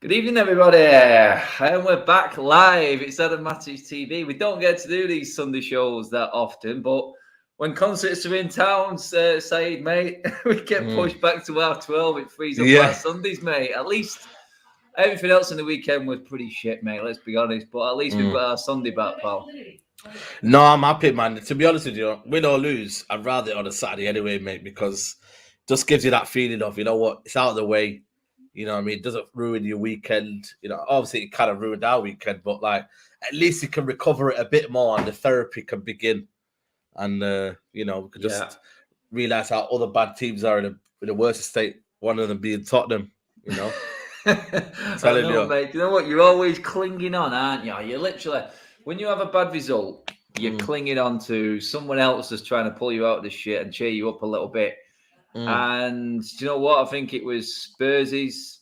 Good evening, everybody, and we're back live. It's at Matic TV. We don't get to do these Sunday shows that often, but when concerts are in town, Saeed, mate, we get pushed back to our 12. It frees up our Sundays, mate. At least everything else in the weekend was pretty shit, mate. Let's be honest. But at least we've got our Sunday back, pal. No, I'm happy, man. To be honest with you, win or lose, I'd rather it on a Saturday anyway, mate, because it just gives you that feeling of, you know what, it's out of the way. You know what I mean? It doesn't ruin your weekend. You know, obviously it kind of ruined our weekend, but like at least you can recover it a bit more and the therapy can begin. And, you know, we can just realise how other bad teams are in a worse state, one of them being Tottenham, you know? I know, mate. You know what? You're always clinging on, aren't you? You're literally, when you have a bad result, you're clinging on to someone else that's trying to pull you out of the shit and cheer you up a little bit. And do you know what? I think it was Spurs'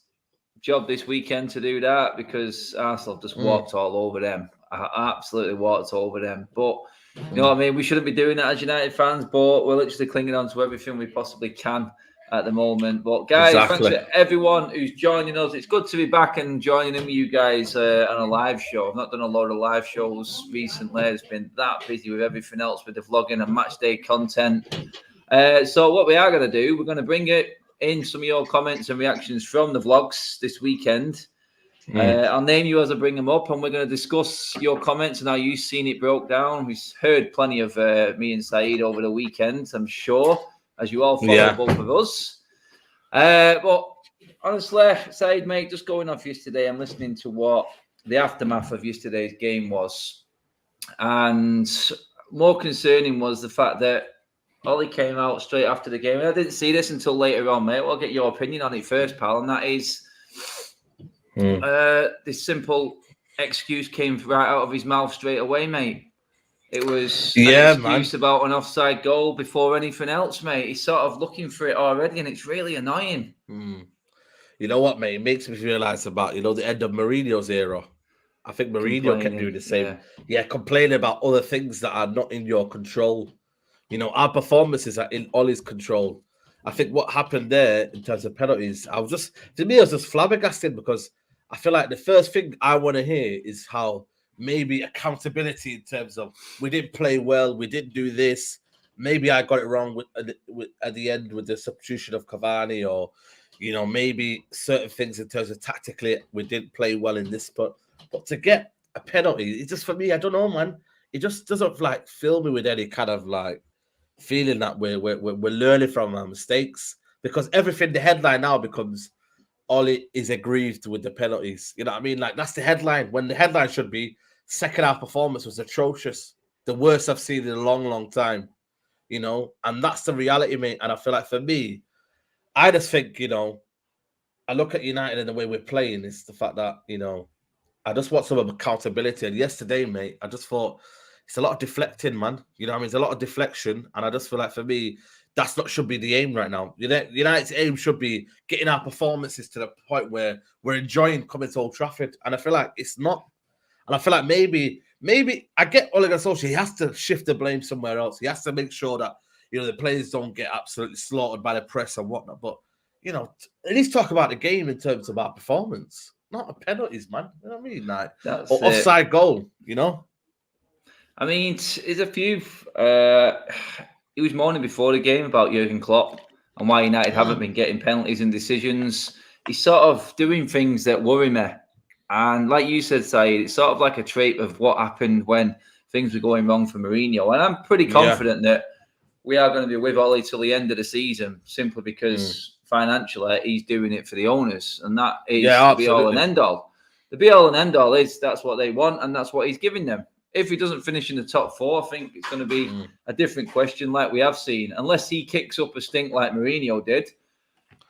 job this weekend to do that because Arsenal just walked all over them. I absolutely walked over them. But you know what I mean? We shouldn't be doing that as United fans, but we're literally clinging on to everything we possibly can at the moment. But guys, thanks to everyone who's joining us. It's good to be back and joining in with you guys on a live show. I've not done a lot of live shows recently. It's been that busy with everything else with the vlogging and match day content. So what we are going to do, we're going to bring it in some of your comments and reactions from the vlogs this weekend. I'll name you as I bring them up, and we're going to discuss your comments and how you've seen it broke down. We've heard plenty of me and Saeed over the weekend, I'm sure, as you all follow both of us. But honestly, Saeed, mate, just going off yesterday, I'm listening to what the aftermath of yesterday's game was. And more concerning was the fact that Ollie came out straight after the game. And I didn't see this until later on, mate. I'll get your opinion on it first, pal. And that is this simple excuse came right out of his mouth straight away, mate. It was an excuse about an offside goal before anything else, mate. He's sort of looking for it already, and it's really annoying. You know what, mate? It makes me realise about, you know, the end of Mourinho's era. I think Mourinho kept doing the same. Complaining about other things that are not in your control. You know, our performances are in Ollie's control. I think what happened there in terms of penalties, I was just flabbergasted because I feel like the first thing I want to hear is how maybe accountability in terms of we didn't play well, we didn't do this. Maybe I got it wrong at the end with the substitution of Cavani, or, you know, maybe certain things in terms of tactically we didn't play well in this. But to get a penalty, it's just, for me, I don't know, man. It just doesn't like fill me with any kind of like feeling that we're learning from our mistakes, because everything, the headline now becomes Ollie is aggrieved with the penalties. You know what I mean? Like, that's the headline, when the headline should be second half performance was atrocious, the worst I've seen in a long, long time. You know, and that's the reality, mate. And I feel like for me, I just think, you know, I look at United and the way we're playing is the fact that, you know, I just want some accountability. And yesterday, mate, I just thought, it's a lot of deflecting, man. You know what I mean? It's a lot of deflection. And I just feel like, for me, that's not should be the aim right now. United's aim should be getting our performances to the point where we're enjoying coming to Old Trafford. And I feel like it's not. And I feel like maybe I get Ole Gunnar Solskjaer. He has to shift the blame somewhere else. He has to make sure that, you know, the players don't get absolutely slaughtered by the press and whatnot. But, you know, at least talk about the game in terms of our performance, not the penalties, man. You know what I mean? Like, or offside goal, you know? I mean, there's a few. He was moaning before the game about Jurgen Klopp and why United haven't been getting penalties and decisions. He's sort of doing things that worry me. And like you said, Saeed, it's sort of like a trait of what happened when things were going wrong for Mourinho. And I'm pretty confident that we are going to be with Ollie till the end of the season, simply because financially he's doing it for the owners. And that is the be-all and end-all. The be-all and end-all is that's what they want, and that's what he's giving them. If he doesn't finish in the top four, I think it's going to be a different question, like we have seen. Unless he kicks up a stink like Mourinho did,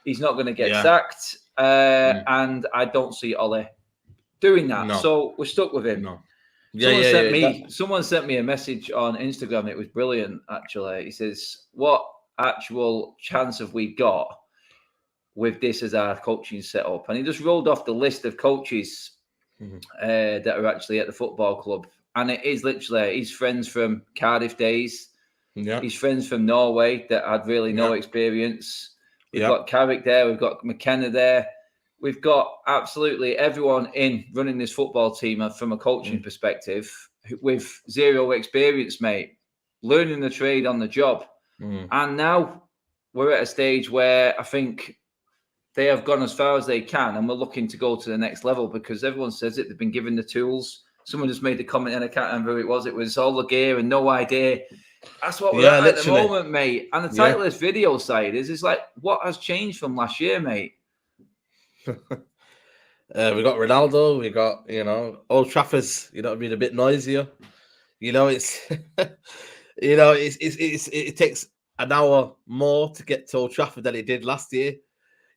he's not going to get sacked. And I don't see Ollie doing that. No. So we're stuck with him. No. Someone sent me a message on Instagram. It was brilliant, actually. He says, what actual chance have we got with this as our coaching setup? And he just rolled off the list of coaches that are actually at the football club. And it is literally his friends from Cardiff days, his friends from Norway that had really no experience. We've got Carrick there, we've got McKenna there. we've got absolutely everyone in running this football team from a coaching perspective with zero experience, mate, learning the trade on the job. And now we're at a stage where I think they have gone as far as they can, and we're looking to go to the next level because everyone says it. They've been given the tools. Someone just made the comment, and I can't remember who it was. It was all the gear and no idea. That's what we're at the moment, mate. And the title of this video side is like, what has changed from last year, mate? We got Ronaldo. We got, Old Trafford's, a bit noisier. It's, it takes an hour more to get to Old Trafford than it did last year.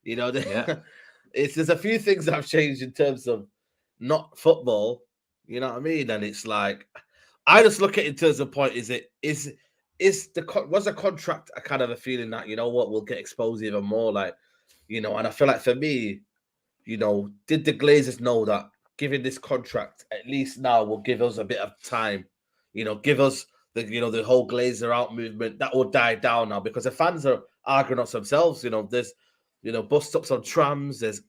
There's a few things that have changed in terms of not football. You know what I mean? And it's like, I just look at it in terms of point. Was the contract a kind of a feeling that, we'll get exposed even more? Like, and I feel like for me, did the Glazers know that giving this contract at least now will give us a bit of time? Give us the whole Glazer out movement that will die down now because the fans are arguing amongst themselves. There's bus stops on trams. There's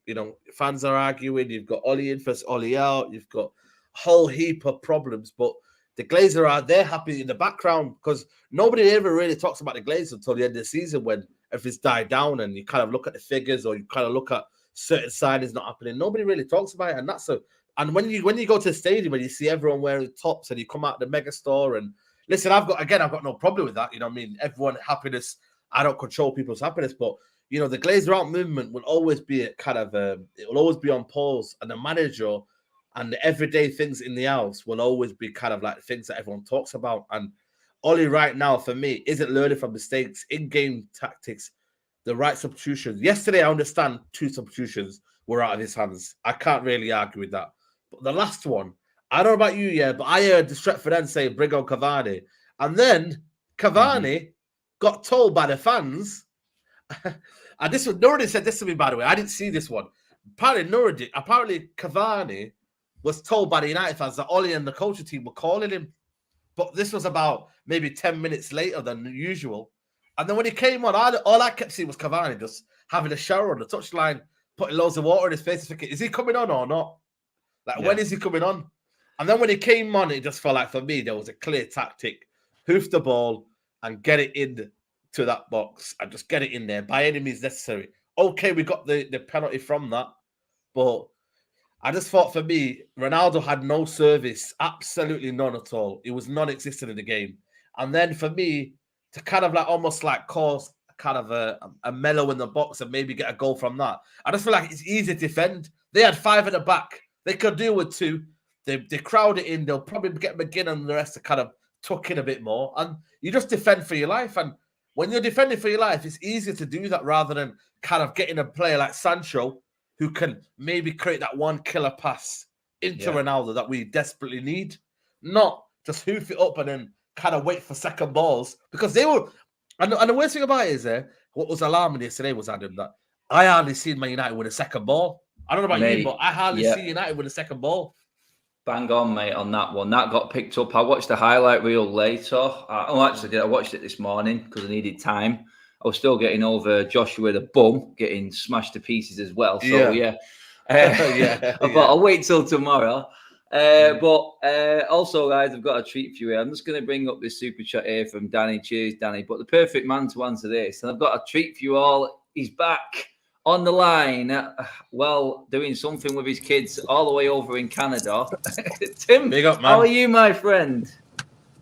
fans are arguing. You've got Ollie in versus Ollie out. You've got a whole heap of problems, but the Glazer they're happy in the background because nobody ever really talks about the Glazers until the end of the season when everything's died down and you kind of look at the figures or you kind of look at certain signings not happening. Nobody really talks about it, and when you go to the stadium and you see everyone wearing tops and you come out the mega store and listen, I've got no problem with that. Everyone happiness. I don't control people's happiness, but the Glazer out movement will always be it will always be on pause, and the manager and the everyday things in the house will always be kind of like things that everyone talks about. And Ollie right now, for me, isn't learning from mistakes, in-game tactics, the right substitutions. Yesterday, I understand 2 substitutions were out of his hands. I can't really argue with that. But the last one, I don't know about you, but I heard the Stretford end say, bring on Cavani. And then Cavani got told by the fans, and Nuruddin said this to me, by the way. I didn't see this one. Apparently Cavani was told by the United fans that Ollie and the coaching team were calling him. But this was about maybe 10 minutes later than usual. And then when he came on, all I kept seeing was Cavani just having a shower on the touchline, putting loads of water in his face, thinking, is he coming on or not? When is he coming on? And then when he came on, it just felt like, for me, there was a clear tactic. Hoof the ball and get it in to that box and just get it in there by any means necessary. Okay, we got the penalty from that, but I just thought, for me, Ronaldo had no service, absolutely none at all. It was non-existent in the game. And then for me, to kind of almost cause kind of a mellow in the box and maybe get a goal from that, I just feel like it's easy to defend. They had 5 at the back. They could deal with 2. They crowd it in. They'll probably get McGinn and the rest to kind of tuck in a bit more. And you just defend for your life. And when you're defending for your life, it's easier to do that rather than kind of getting a player like Sancho who can maybe create that one killer pass into Ronaldo that we desperately need. Not just hoof it up and then kind of wait for second balls. Because they were... And the worst thing about it is, what was alarming yesterday was, Adam, that I hardly seen Man United with a second ball. I don't know about you, but I hardly see United with a second ball. Bang on, mate, on that one. That got picked up. I watched the highlight reel later. I watched it this morning because I needed time. I was still getting over Joshua the bum, getting smashed to pieces as well. So, I thought I'll wait till tomorrow. But also, guys, I've got a treat for you here. I'm just going to bring up this super chat here from Danny. Cheers, Danny. But the perfect man to answer this. And I've got a treat for you all. He's back on the line, doing something with his kids all the way over in Canada. Tim, big up, man. How are you, my friend?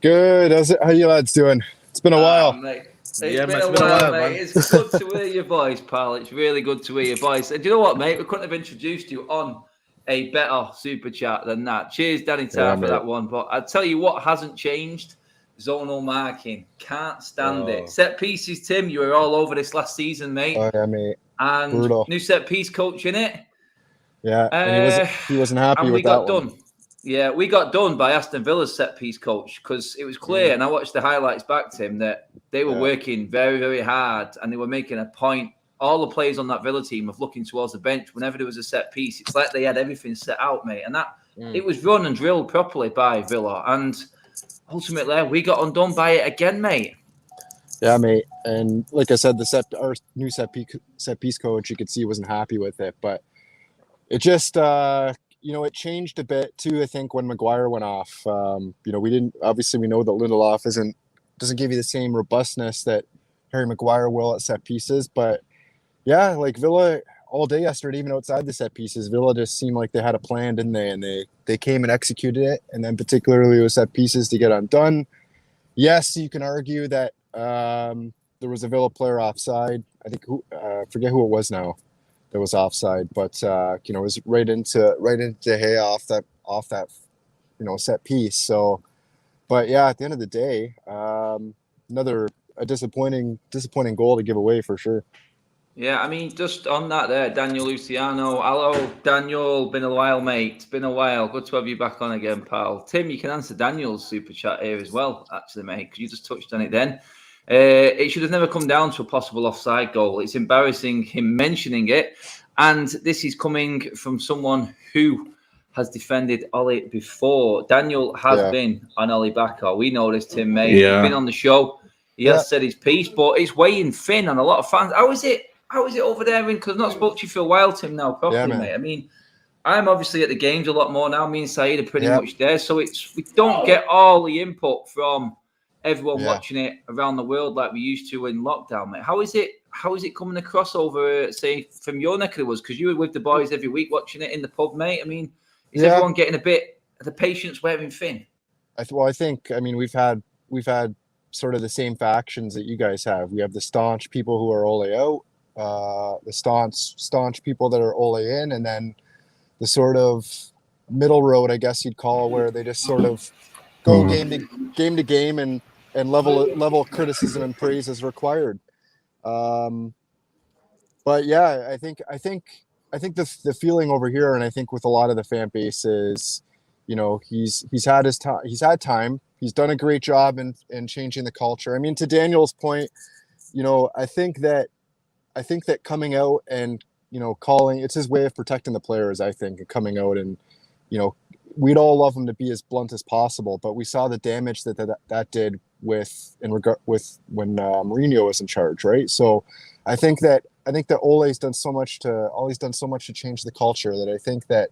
Good. How you lads doing? It's been a while. Mate. It's been a while, mate. It's good to hear your voice, pal. It's really good to hear your voice. And do you know what, mate? We couldn't have introduced you on a better super chat than that. Cheers, Danny Tarr, for that one. But I'll tell you what hasn't changed. Zonal marking. Can't stand it. Set pieces, Tim. You were all over this last season, mate. Oh, yeah, mate. And brutal. New set piece coach in it. Yeah, and he wasn't happy with that one. Yeah, we got done by Aston Villa's set piece coach because it was clear, and I watched the highlights back to him, that they were working very, very hard and they were making a point. All the players on that Villa team of looking towards the bench whenever there was a set piece. It's like they had everything set out, mate. And that it was run and drilled properly by Villa. And ultimately, we got undone by it again, mate. Yeah, mate. And like I said, our new set piece coach, you could see wasn't happy with it. But it just it changed a bit too. I think when Maguire went off, we know that Lindelof doesn't give you the same robustness that Harry Maguire will at set pieces, but yeah, like Villa all day yesterday, even outside the set pieces, Villa just seemed like they had a plan, didn't they? And they came and executed it, and then particularly with set pieces to get undone. Yes, you can argue that there was a Villa player offside. I think forget who it was now that was offside, but it was right into De Gea off that set piece. So, but yeah, at the end of the day, another disappointing goal to give away for sure. Yeah, I mean, just on that there, Daniel Luciano. Hello, Daniel. Been a while, mate. It's been a while. Good to have you back on again, pal. Tim, you can answer Daniel's super chat here as well, actually, mate, because you just touched on it then. It should have never come down to a possible offside goal. It's embarrassing him mentioning it. And this is coming from someone who has defended Ollie before. Daniel has been on Ollie Backer. We know this, Tim, mate. Yeah. He's been on the show. He has said his piece, but it's weighing thin on a lot of fans. How is it over there? Because I've not spoke to you for a while, Tim, now, properly, mate. I mean, I'm obviously at the games a lot more now. Me and Saeed are pretty much there. So we don't get all the input from everyone watching it around the world like we used to in lockdown, mate. How is it coming across over, say, from your neck of the woods? Because you were with the boys every week watching it in the pub, mate. I mean, is everyone getting a bit the patience wearing thin? I think we've had sort of the same factions that you guys have. We have the staunch people who are Ole out, the staunch people that are Ole in, and then the sort of middle road, I guess you'd call, where they just sort of go game to game and level criticism and praise as required. But yeah, I think the feeling over here, and I think with a lot of the fan base is, he's had his time. He's had time. He's done a great job in changing the culture. I mean, to Daniel's point, I think that coming out and calling, it's his way of protecting the players. I think, and coming out and we'd all love him to be as blunt as possible, but we saw the damage that did when Mourinho was in charge, right? So I think that Ole's done so much to change the culture that I think that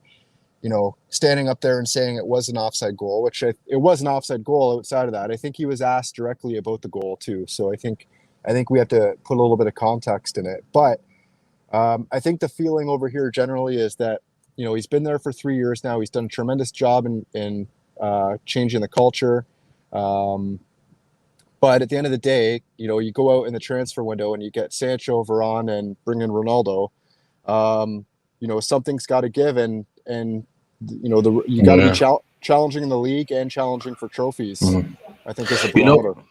standing up there and saying it was an offside goal, which it was an offside goal. Outside of that, I think he was asked directly about the goal too. So I think we have to put a little bit of context in it. But I think the feeling over here generally is that he's been there for 3 years now. He's done a tremendous job in changing the culture. But at the end of the day, you go out in the transfer window and you get Sancho, Varane, and bring in Ronaldo. Something's got to give, and you got to be challenging in the league and challenging for trophies. I think is a barometer.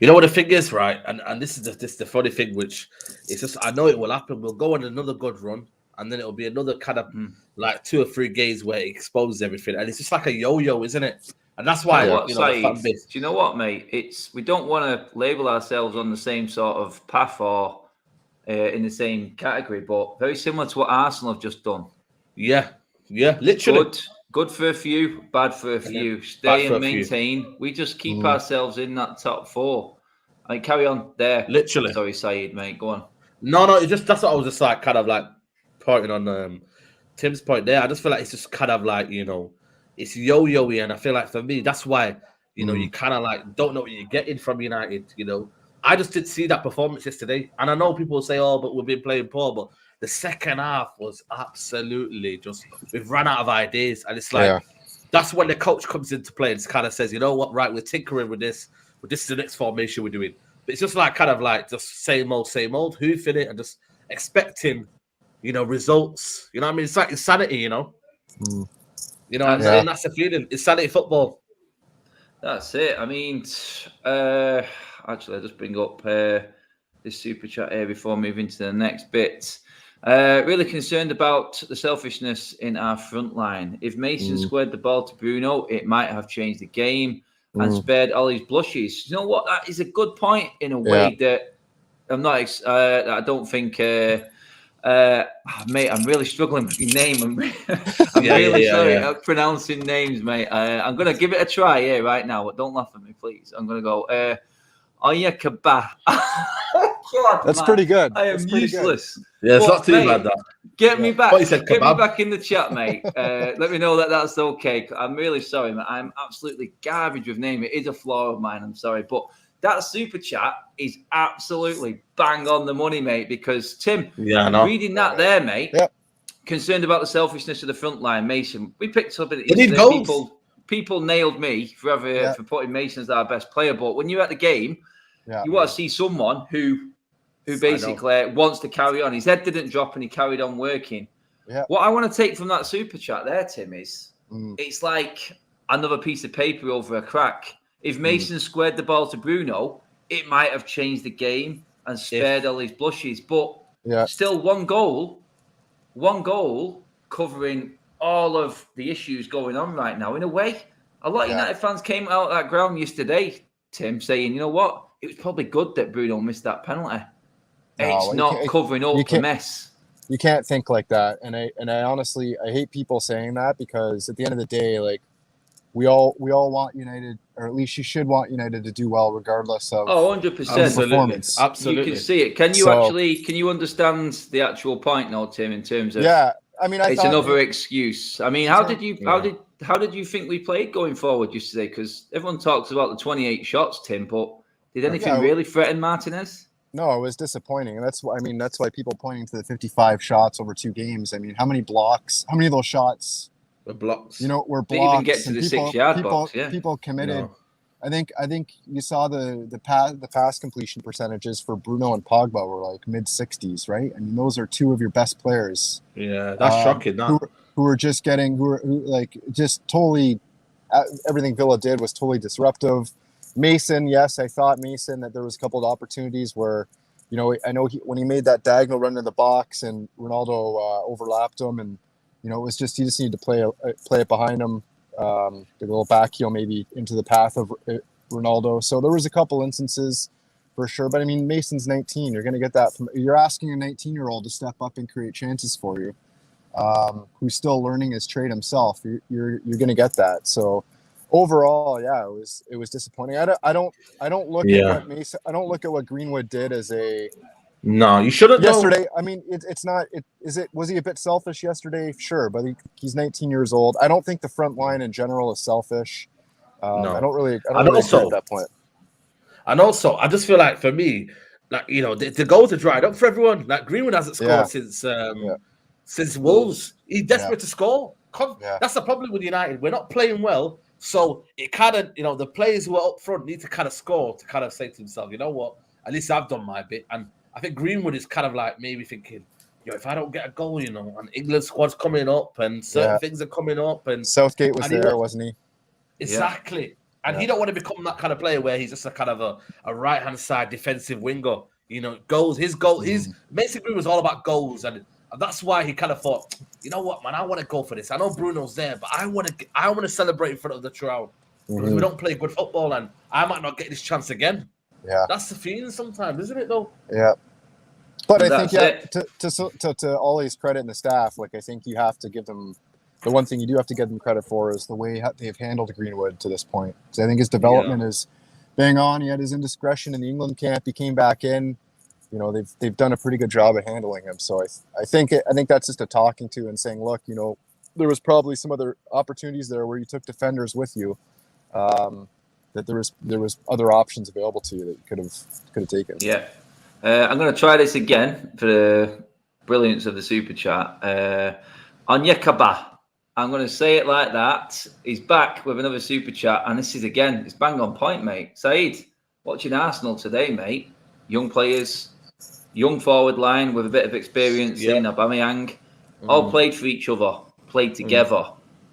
What the thing is, right? And this is the funny thing, which it's just, I know it will happen. We'll go on another good run, and then it'll be another kind of like 2 or 3 games where it exposes everything, and it's just like a yo-yo, isn't it? And that's why the fan base. Do you know what, mate? We don't want to label ourselves on the same sort of path or in the same category, but very similar to what Arsenal have just done. Yeah, literally. Good for a few, bad for a few. Stay and maintain. We just keep ourselves in that top 4. I mean, carry on there. Literally. Sorry, Saeed, mate. Go on. No, that's what I was just like, kind of like pointing on Tim's point there. I just feel like it's just kind of like, it's yo-yo-y, and I feel like for me, that's why, you kind of like don't know what you're getting from United, I just did see that performance yesterday, and I know people say, oh, but we've been playing poor, but the second half was absolutely just, we've run out of ideas, and it's like, that's when the coach comes into play and kind of says, you know what, right, we're tinkering with this, but this is the next formation we're doing. But it's just like, kind of like, just same old, hoofing it, and just expecting, results. You know what I mean? It's like insanity, And that's the feeling. Insanity football. That's it. I mean, actually, I'll just bring up this super chat here before moving to the next bit. Really concerned about the selfishness in our front line. If Mason squared the ball to Bruno, it might have changed the game and spared Ollie's blushes. You know what? That is a good point in a way that I'm not. I don't think. Mate, I'm really struggling with your name. I'm really sorry at pronouncing names, mate. I'm going to give it a try here right now, but don't laugh at me, please. I'm going to go Oh yeah, kebab. That's pretty good. I am useless. Yeah, it's not too bad, that. Get me back. What you said, Get me kebab? back in the chat, mate. Let me know that that's okay. I'm really sorry, man. I'm absolutely garbage with name. It is a flaw of mine. I'm sorry. But that super chat is absolutely bang on the money, mate, because Tim, reading that there, mate, concerned about the selfishness of the front line, Mason. We picked up at it. People nailed me for putting Mason as our best player. But when you're at the game, you want to see someone who basically wants to carry on. His head didn't drop and he carried on working. Yeah. What I want to take from that super chat there, Tim, is it's like another piece of paper over a crack. If Mason squared the ball to Bruno, it might have changed the game and spared all his blushes. But still one goal covering all of the issues going on right now. In a way, a lot of United fans came out of that ground yesterday, Tim, saying, you know what? It was probably good that Bruno missed that penalty. It's not covering up the mess. You can't think like that. And I honestly, I hate people saying that, because at the end of the day, like, we all want United, or at least you should want United to do well regardless of 100% performance. Absolutely. You can see it. Can you understand the actual point now, Tim, in terms of I mean, it's another excuse. I mean, how did you think we played going forward yesterday? Because everyone talks about the 28 shots, Tim, but did anything really threaten Martinez? No, it was disappointing. And that's why people pointing to the 55 shots over 2 games. I mean, how many of those shots were blocks? Were blocks. They even get to the 6-yard box. Yeah. People committed. No. I think you saw the pass completion percentages for Bruno and Pogba were like mid 60s, right? I mean, those are 2 of your best players. Yeah, that's shocking. Who were just totally, everything Villa did was totally disruptive. Mason, yes, I thought Mason that there was a couple of opportunities where, I know when he made that diagonal run in the box and Ronaldo overlapped him, and it was just he just needed to play it behind him, a little back heel maybe into the path of Ronaldo. So there was a couple instances for sure, but I mean, Mason's 19. You're going to get that you're asking a 19-year-old to step up and create chances for you, who's still learning his trade himself. You're going to get that. So. Overall, it was disappointing. I don't look at what Mason. I don't look at what Greenwood did as a. No, you shouldn't. Yesterday, I mean, it's not. Was he a bit selfish yesterday? Sure, but he's 19 years old. I don't think the front line in general is selfish. No. I don't really agree at that point. And also, I just feel like for me, like the goals are dried up for everyone. Like Greenwood hasn't scored since Wolves. He's desperate to score. That's the problem with United. We're not playing well. So it kind of, the players who are up front need to kind of score to kind of say to themselves, you know what, at least I've done my bit. And I think Greenwood is kind of like maybe thinking, if I don't get a goal, and England squad's coming up and certain things are coming up. And Southgate was there, wasn't he? Exactly. Yeah. And he don't want to become that kind of player where he's just a kind of a right-hand side defensive winger. Mason Greenwood was all about goals, and that's why he kind of thought, you know what, man, I want to go for this. I know Bruno's there, but I want to celebrate in front of the crowd because we don't play good football, and I might not get this chance again. Yeah, that's the feeling sometimes, isn't it? Though. Yeah, but I think to Ollie's credit and the staff, like I think you have to give them the one thing you do have to give them credit for is the way they've handled Greenwood to this point. So I think his development is bang on. He had his indiscretion in the England camp. He came back in. They've done a pretty good job at handling him. So I think that's just a talking to and saying, look, there was probably some other opportunities there where you took defenders with you, that there was other options available to you that you could have taken. Yeah, I'm going to try this again for the brilliance of the super chat. Onyekaba, I'm going to say it like that. He's back with another super chat, and this is again, it's bang on point, mate. Saeed, watching Arsenal today, mate. Young players. Young forward line with a bit of experience in Aubameyang, all played for each other, played together.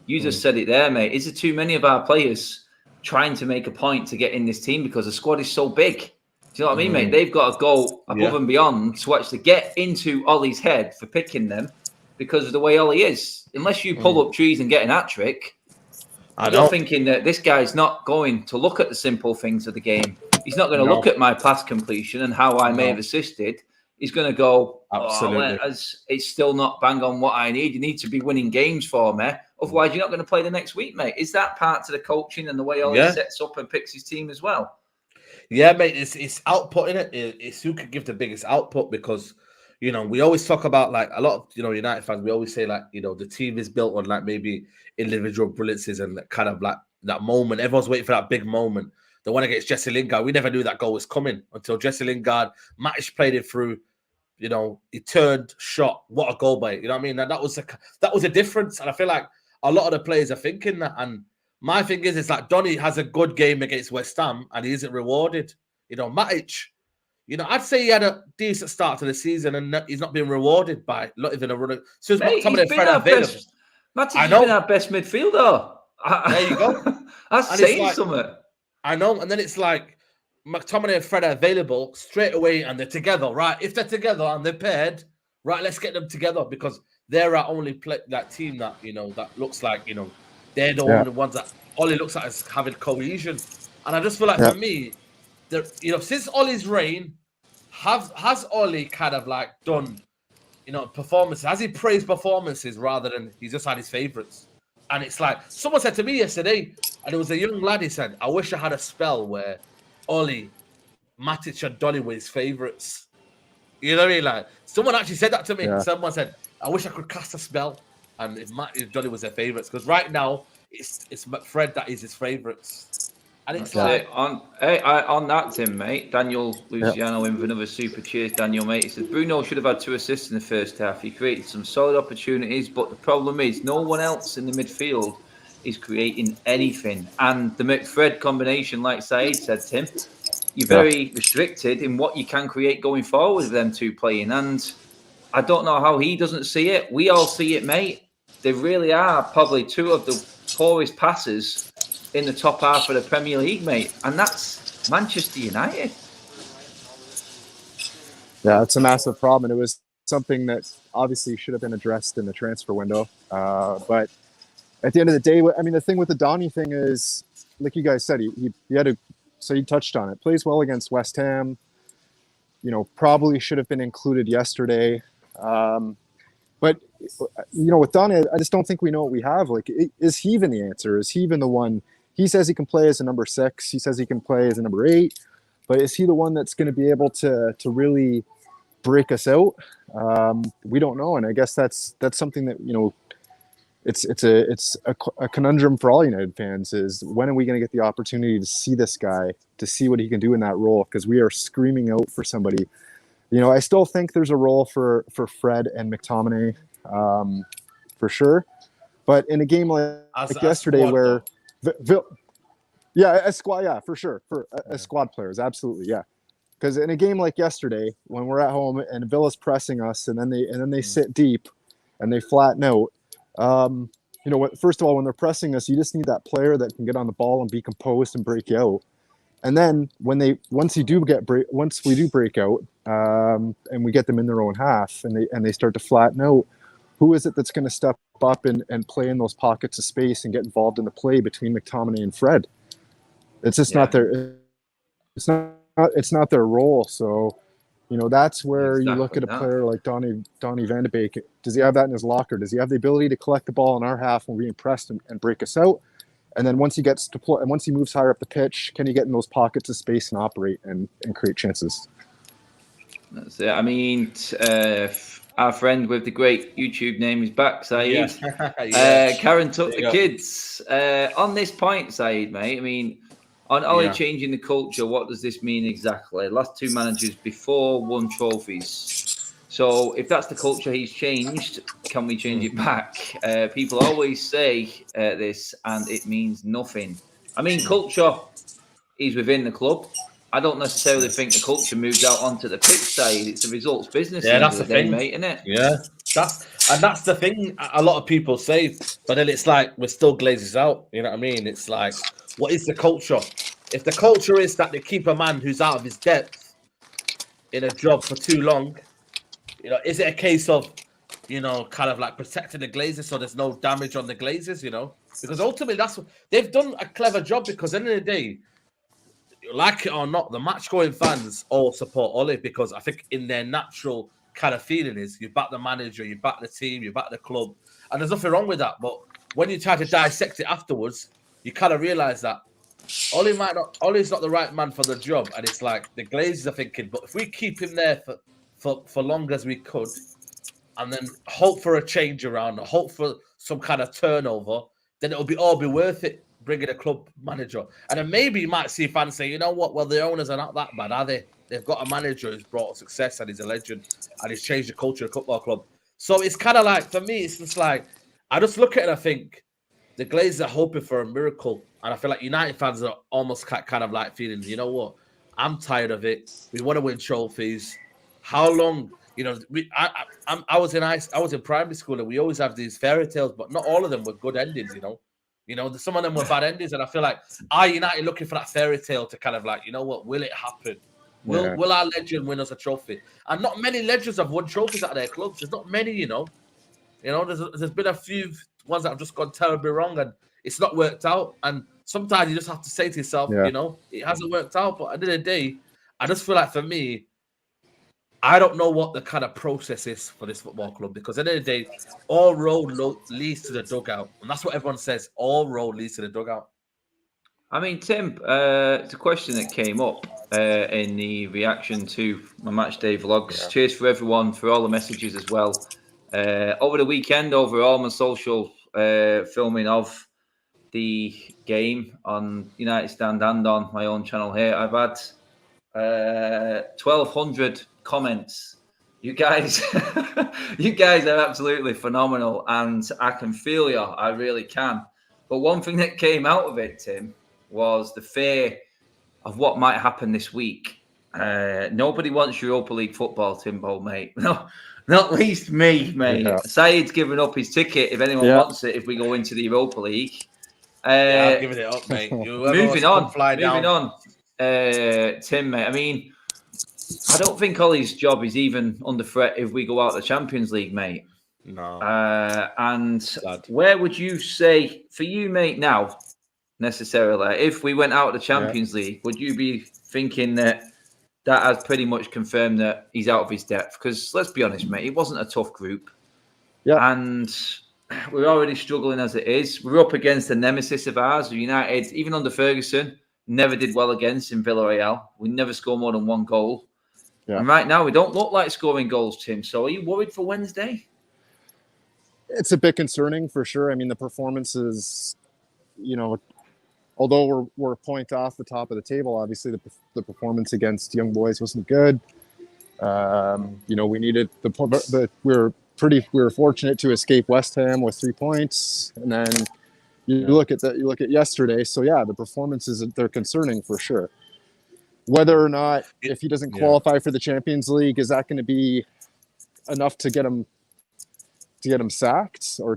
You just said it there, mate. Is there too many of our players trying to make a point to get in this team because the squad is so big? Do you know what I mean, mate? They've got to go above and beyond to actually get into Ollie's head for picking them because of the way Ollie is. Unless you pull up trees and get an hat-trick, you're thinking that this guy's not going to look at the simple things of the game. He's not going to look at my pass completion and how I may have assisted. He's going to go, it's still not bang on what I need. You need to be winning games for me. Otherwise, you're not going to play the next week, mate. Is that part to the coaching and the way Ollie sets up and picks his team as well? Yeah, mate, it's output in it. It's who can give the biggest output because we always talk about like a lot of United fans. We always say like the team is built on like maybe individual brilliances and kind of like that moment. Everyone's waiting for that big moment. The one against Jesse Lingard, we never knew that goal was coming until Jesse Lingard, Matic played it through. He turned, shot. What a goal by it. You know what I mean? And that was a difference. And I feel like a lot of the players are thinking that. And my thing is, it's like Donny has a good game against West Ham and he isn't rewarded. Matic, I'd say he had a decent start to the season and he's not being rewarded by not even a runner. So Matic's been our best midfielder. There you go. That's saying something. I know. And then it's like McTominay and Fred are available straight away and they're together, right? If they're together and they're paired, right, let's get them together because they're our only that team that, that looks like, they're the only ones that Ollie looks at as having cohesion. And I just feel like for me, since Ollie's reign, has Ollie kind of like done, performances? Has he praised performances rather than he's just had his favourites? And it's like, someone said to me yesterday, and it was a young lad, he said, I wish I had a spell where Ollie, Matic and Donny were his favourites. You know what I mean? Like, someone actually said that to me. Yeah. Someone said, I wish I could cast a spell and if Donny was their favourites. Because right now, it's Fred that is his favourites. And it's like... On that, Tim, mate, Daniel Luciano in for another super. Cheers, Daniel, mate. He says, Bruno should have had 2 assists in the first half. He created some solid opportunities, but the problem is no one else in the midfield is creating anything. And the McFred combination, like Saeed said, Tim, you're very restricted in what you can create going forward with them two playing. And I don't know how he doesn't see it. We all see it, mate. They really are probably 2 of the poorest passers in the top half of the Premier League, mate. And that's Manchester United. Yeah, it's a massive problem. And it was something that obviously should have been addressed in the transfer window. But at the end of the day, I mean, the thing with the Donny thing is, like you guys said, he had so you touched on it. Plays well against West Ham. Probably should have been included yesterday. But, with Donny, I just don't think we know what we have. Like, is he even the answer? Is he even the one? He says he can play as a number 6. He says he can play as a number 8. But is he the one that's going to be able to really break us out? We don't know. And I guess that's something that, it's a conundrum for all United fans is when are we going to get the opportunity to see this guy, to see what he can do in that role? Because we are screaming out for somebody. I still think there's a role for Fred and McTominay, for sure. But in a game like yesterday squad, where a squad, for sure. For a squad players, absolutely, yeah. Because in a game like yesterday, when we're at home and Villa's pressing us and then they sit deep and they flatten out, first of all, when they're pressing us, you just need that player that can get on the ball and be composed and break you out. And then once we do break out, and we get them in their own half and they start to flatten out, who is it that's going to step up and play in those pockets of space and get involved in the play between McTominay and Fred? It's just not their their role. So, that's where you look at a player like Donny van de Beek. Does he have that in his locker? Does he have the ability to collect the ball in our half when we press and break us out? And then once he gets deployed, and once he moves higher up the pitch, can he get in those pockets of space and operate and create chances? That's it. I mean, our friend with the great YouTube name is back, Saeed. Karen took the kids. On this point, Saeed, mate, I mean, on Ollie changing the culture, what does this mean exactly? Last 2 managers before won trophies. So if that's the culture he's changed, can we change it back? People always say this, and it means nothing. I mean, culture is within the club. I don't necessarily think the culture moves out onto the pitch side. It's a results business. Yeah, that's the thing, mate, isn't it? Yeah, that's the thing. A lot of people say, but then it's like we're still Glazers out. You know what I mean? It's like, what is the culture? If the culture is that they keep a man who's out of his depth in a job for too long, is it a case of, kind of like protecting the Glazers so there's no damage on the Glazers, Because ultimately that's what they've done a clever job because at the end of the day, like it or not, the match-going fans all support Ollie because I think in their natural kind of feeling is you back the manager, you back the team, you back the club, and there's nothing wrong with that. But when you try to dissect it afterwards, you kind of realise that Ollie's not the right man for the job, and it's like the Glazers are thinking, but if we keep him there for long as we could, and then hope for a change around, hope for some kind of turnover, then it'll all be worth it bringing a club manager. And then maybe you might see fans say, you know what? Well, the owners are not that bad, are they? They've got a manager who's brought success and he's a legend and he's changed the culture of the football club. So it's kind of like, for me, it's just like, I just look at it and I think the Glazers are hoping for a miracle. And I feel like United fans are almost kind of like feeling, you know what? I'm tired of it. We want to win trophies. How long? You know, I was in primary school and we always have these fairy tales, but not all of them were good endings. You know, some of them were bad endings, and I feel like United looking for that fairy tale to kind of like, you know what, will it happen? Will our legend win us a trophy? And not many legends have won trophies at their clubs. There's not many, you know. There's been a few ones that have just gone terribly wrong and it's not worked out. And sometimes you just have to say to yourself, you know, it hasn't worked out. But at the end of the day, I just feel like for me, I don't know what the kind of process is for this football club, because at the end of the day, all road leads to the dugout. And that's what everyone says. All road leads to the dugout. I mean, Tim, it's a question that came up in the reaction to my match day vlogs. Yeah. Cheers for everyone for all the messages as well. Over the weekend, over all my social filming of the game on United Stand and on my own channel here, I've had 1,200 comments. You guys are absolutely phenomenal, and I can feel you. I really can. But one thing that came out of it, Tim, was the fear of what might happen this week. Nobody wants Europa League football, Timbo, mate. No, not least me, mate. Yeah. Saeed's given up his ticket if anyone wants it, if we go into the Europa League. I'm giving it up, mate. Moving on, Tim, mate. I mean, I don't think Ollie's job is even under threat if we go out the Champions League, mate. No. And where would you say, for you, mate, now, necessarily, if we went out of the Champions League, would you be thinking that has pretty much confirmed that he's out of his depth? Because let's be honest, mate, it wasn't a tough group. Yeah. And we're already struggling as it is. We're up against a nemesis of ours, United, even under Ferguson, never did well against in Villarreal. We never score more than one goal. Yeah. And right now, we don't look like scoring goals, Tim. So are you worried for Wednesday? It's a bit concerning for sure. I mean, the performances, you know, although we're a point off the top of the table, obviously the performance against Young Boys wasn't good. You know, we needed we were fortunate to escape West Ham with 3 points, and then you look at yesterday. So yeah, the performances, they're concerning for sure. Whether or not, if he doesn't qualify for the Champions League, is that going to be enough to get him sacked, or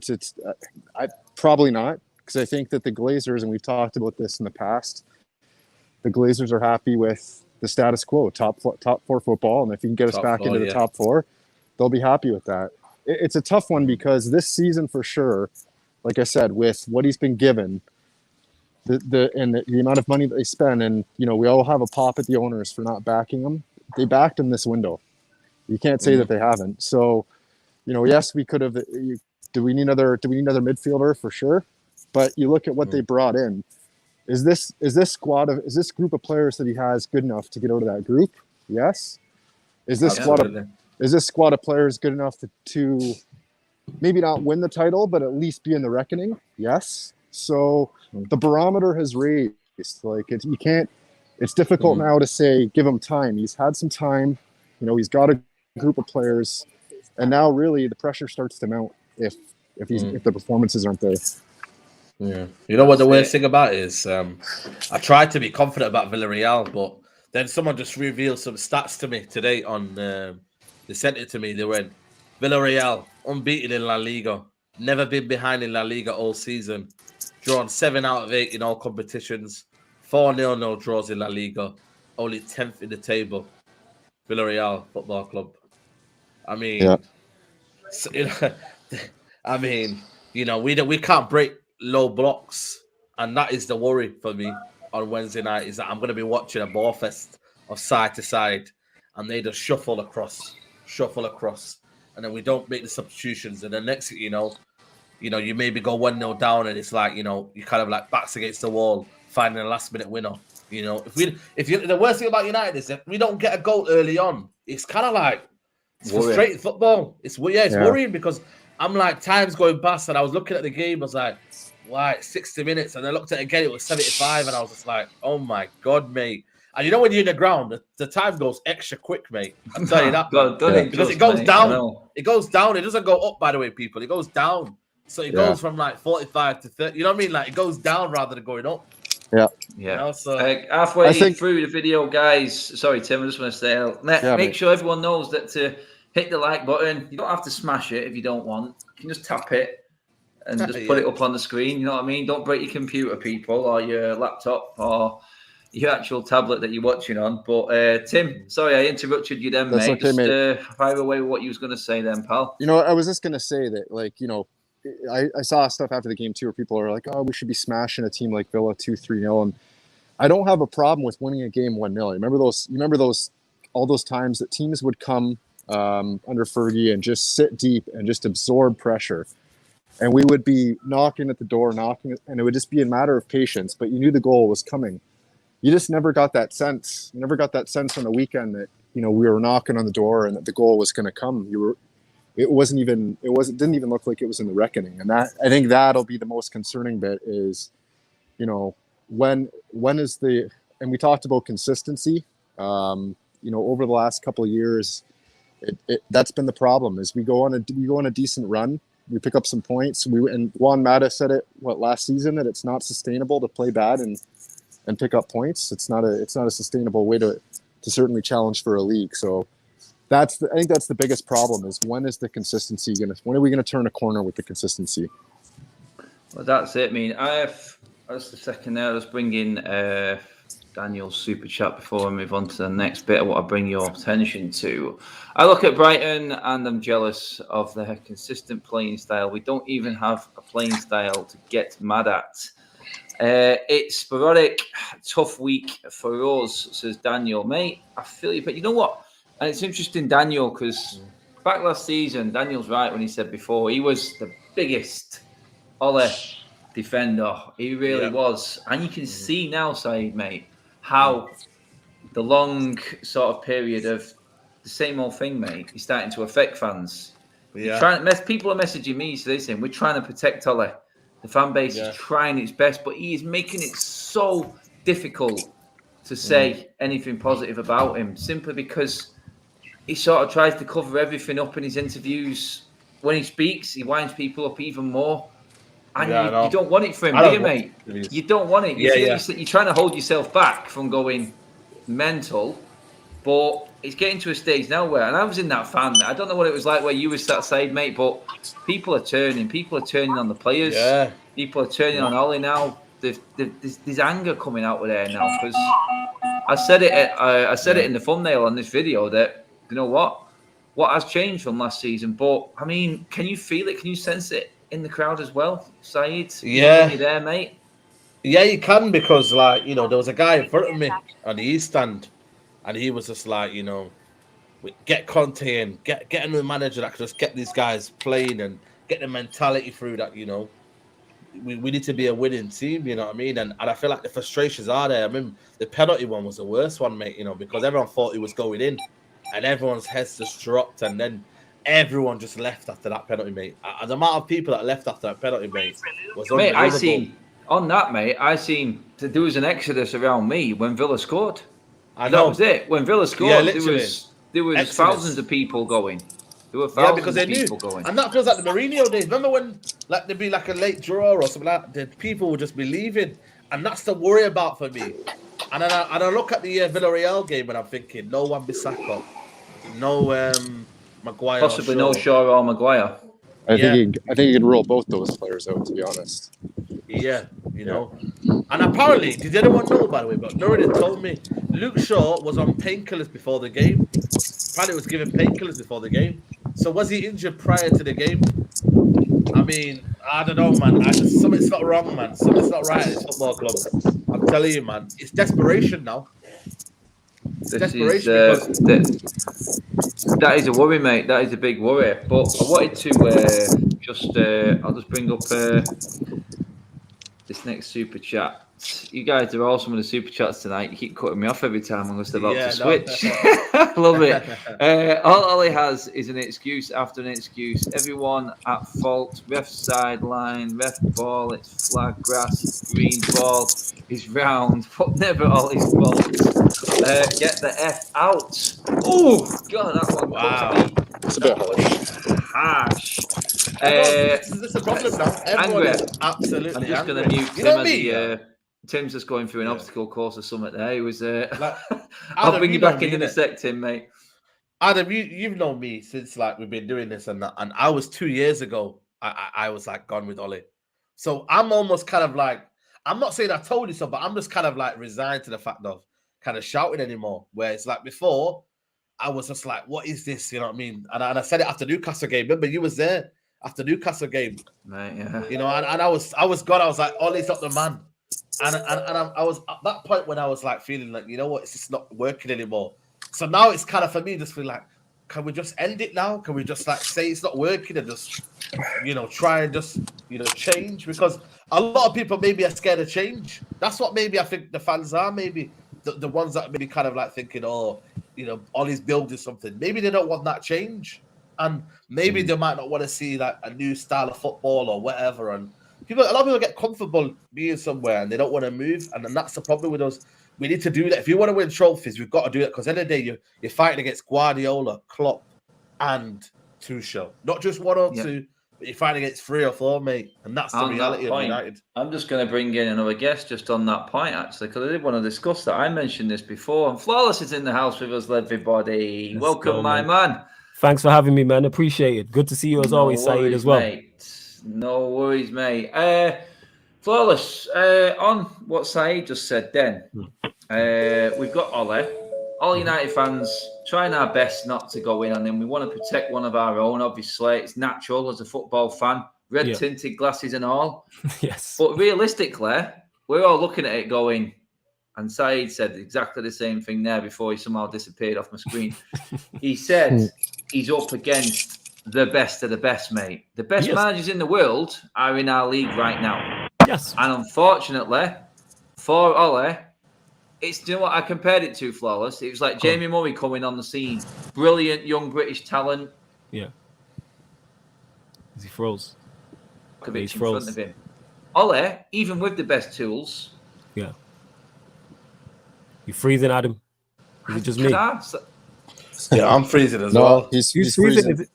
I probably not, because I think that the Glazers, and we've talked about this in the past, the Glazers are happy with the status quo, top 4 football, and if you can get us back into the top 4, they'll be happy with that. It's a tough one because this season for sure, like I said, with what he's been given, the amount of money that they spend, and you know, we all have a pop at the owners for not backing him. They backed him this window. You can't say that they haven't. So, you know, yes, we could have. Do we need another midfielder for sure? But you look at what they brought in. Is this group of players that he has good enough to get out of that group? Yes. Is this squad of players good enough to maybe not win the title, but at least be in the reckoning? Yes. So the barometer has raised. Like you can't. It's difficult now to say give him time. He's had some time. You know, he's got a group of players, and now really the pressure starts to mount if the performances aren't there. Yeah, you know what the worst thing about it is, I tried to be confident about Villarreal, but then someone just revealed some stats to me today on. They sent it to me. They went Villarreal unbeaten in La Liga, never been behind in La Liga all season, drawn 7 out of 8 in all competitions, 4-0 no draws in La Liga, only 10th in the table. Villarreal Football Club. I mean, we can't break low blocks, and that is the worry for me on Wednesday night, is that I'm going to be watching a ball fest of side to side, and they just shuffle across, and then we don't make the substitutions, and then next thing you know, you maybe go 1-0 down, and it's like, you know, you kind of like backs against the wall, finding a last-minute winner. You know, the worst thing about United is if we don't get a goal early on, it's kind of like it's frustrating football. It's worrying because I'm like time's going past, and I was looking at the game. I was like 60 minutes, and I looked at it again. It was 75, and I was just like, oh my god, mate. And you know when you're in the ground, the time goes extra quick, mate. I'll tell you that, because it goes down. It goes down. It doesn't go up, by the way, people. It goes down. So it goes from like 45 to 30. You know what I mean? Like it goes down rather than going up. Yeah. Yeah. You know, so halfway through the video, guys. Sorry, Tim. I just want to say, make sure everyone knows that to hit the like button. You don't have to smash it if you don't want. You can just tap it and just put it up on the screen. You know what I mean? Don't break your computer, people, or your laptop, or your actual tablet that you're watching on. But Tim, sorry I interrupted you then, mate. Okay, just fire away with what you was going to say then, pal. You know, I was just going to say that, like, you know, I saw stuff after the game too where people are like, oh, we should be smashing a team like Villa 2-3-0. And I don't have a problem with winning a game 1-0. Remember those all those times that teams would come under Fergie and just sit deep and just absorb pressure. And we would be knocking at the door, and it would just be a matter of patience, but you knew the goal was coming. You just never got that sense. You never got that sense on the weekend that, you know, we were knocking on the door and that the goal was going to come. It didn't even look like it was in the reckoning. And that, I think that'll be the most concerning bit is, you know, when is and we talked about consistency, you know, over the last couple of years, that's been the problem is we go on a decent run. We pick up some points. And Juan Mata said it, last season, that it's not sustainable to play bad and pick up points. It's not a sustainable way to certainly challenge for a league. So I think that's the biggest problem is when is the consistency when are we gonna turn a corner with the consistency? Well, that's it. I mean, just a second there. Let's bring in Daniel's super chat before I move on to the next bit. I want to bring your attention to. I look at Brighton and I'm jealous of their consistent playing style. We don't even have a playing style to get mad at. It's sporadic, tough week for us, says Daniel. Mate, I feel you, but you know what? And it's interesting, Daniel, because back last season, Daniel's right when he said before, he was the biggest Ole defender. He really was. And you can see now, Saeed, mate, how the long sort of period of the same old thing, mate, is starting to affect fans. People are messaging me, so they're saying, we're trying to protect Ole. The fan base is trying its best, but he is making it so difficult to say anything positive about him, simply because he sort of tries to cover everything up in his interviews. When he speaks, he winds people up even more. And you don't want it for him, do you, mate? You don't want it. You're trying to hold yourself back from going mental, but it's getting to a stage now where, and I was in that fan, I don't know what it was like where you were sat side, mate, but people are turning on the players. Yeah. People are turning on Ollie now. There's anger coming out of there now, because I said it in the thumbnail on this video that, you know what has changed from last season, but I mean, can you feel it? Can you sense it in the crowd as well, Saeed? Yeah. You there, mate? Yeah, you can, because, like, you know, there was a guy in front of me on the East Stand, and he was just like, you know, get Conte in, get another manager that can just get these guys playing and get the mentality through that, you know. We need to be a winning team, you know what I mean? And I feel like the frustrations are there. I mean, the penalty one was the worst one, mate, you know, because everyone thought it was going in, and everyone's heads just dropped, and then everyone just left after that penalty, mate. And the amount of people that left after that penalty, mate, was unbelievable. Mate, I seen there was an exodus around me when Villa scored. I know. That was it. When Villa scored, there was exodus. Thousands of people going. There were thousands of people going. And that feels like the Mourinho days. Remember when like there'd be like a late draw or something like that? People would just be leaving. And that's the worry about for me. And I look at the Villarreal game and I'm thinking, no Wan-Bissaka, no Maguire. Possibly no Shaw or Maguire. I think you can rule both those players out, to be honest. Yeah, you know. And apparently, did anyone know, by the way, but nobody told me, Luke Shaw was on painkillers before the game. Apparently was given painkillers before the game. So was he injured prior to the game? I mean, I don't know, man. Something's not wrong, man. Something's not right at this football club. I'm telling you, man. It's desperation now. That is a worry, mate. That is a big worry. But I wanted to I'll just bring up this next super chat You guys are awesome with the super chats tonight. You keep cutting me off every time I'm just about to switch. I love it. All Ollie has is an excuse after an excuse. Everyone at fault. Ref sideline, ref ball, it's flag, grass, green ball is round, but never Ollie's fault. Get the F out. Oh, God, that one cuts me. It's a bit harsh. This is the problem now. Everyone is absolutely I'm just going to mute Tim Tim's just going through an obstacle course or something there. He was. I'll bring you back in a sec, Tim, mate. Adam, you've known me since we've been doing this, and I was 2 years ago. I was gone with Ollie, so I'm almost kind of I'm not saying I told you so, but I'm just kind of resigned to the fact of kind of shouting anymore. Where it's before, I was just what is this? You know what I mean? And I said it after Newcastle game. Remember, you was there after Newcastle game, right? Yeah. You know, and I was gone. I was Ollie's not the man. And I was at that point when I was feeling you know what, it's just not working anymore. So now it's kind of for me just feel can we just end it now? Can we just say it's not working and just try and just change? Because a lot of people maybe are scared of change. That's what maybe I think the fans are. Maybe the ones that maybe kind of thinking, Ollie's building something. Maybe they don't want that change, and maybe they might not want to see a new style of football or whatever. And a lot of people get comfortable being somewhere and they don't want to move, and then that's the problem with us. We need to do that. If you want to win trophies, we've got to do it, because at the end of the day, you're fighting against Guardiola, Klopp, and Tuchel. Not just one or two, but you're fighting against 3 or 4, mate. And that's the reality of United. I'm just going to bring in another guest just on that point, actually, because I did want to discuss that. I mentioned this before, and Flawless is in the house with us, everybody. Welcome, my man. Thanks for having me, man. Appreciate it. Good to see you as always, Saeed, as well. Mate. No worries, mate. Flawless, on what Saeed just said then, we've got Ollie. All United fans trying our best not to go in on him. We want to protect one of our own, obviously. It's natural as a football fan. Red-tinted glasses and all. Yes. But realistically, we're all looking at it going, and Saeed said exactly the same thing there before he somehow disappeared off my screen. He said he's up against the best of the best, mate. The best managers in the world are in our league right now. Yes. And unfortunately, for Ollie, it's, you know what I compared it to, Flawless? It was like Jamie Murray coming on the scene. Brilliant young British talent. Yeah. He froze. He's in front of him. Ollie, even with the best tools. Yeah. You freezing, Adam? Is it just me? Yeah, I'm freezing as well. He's freezing.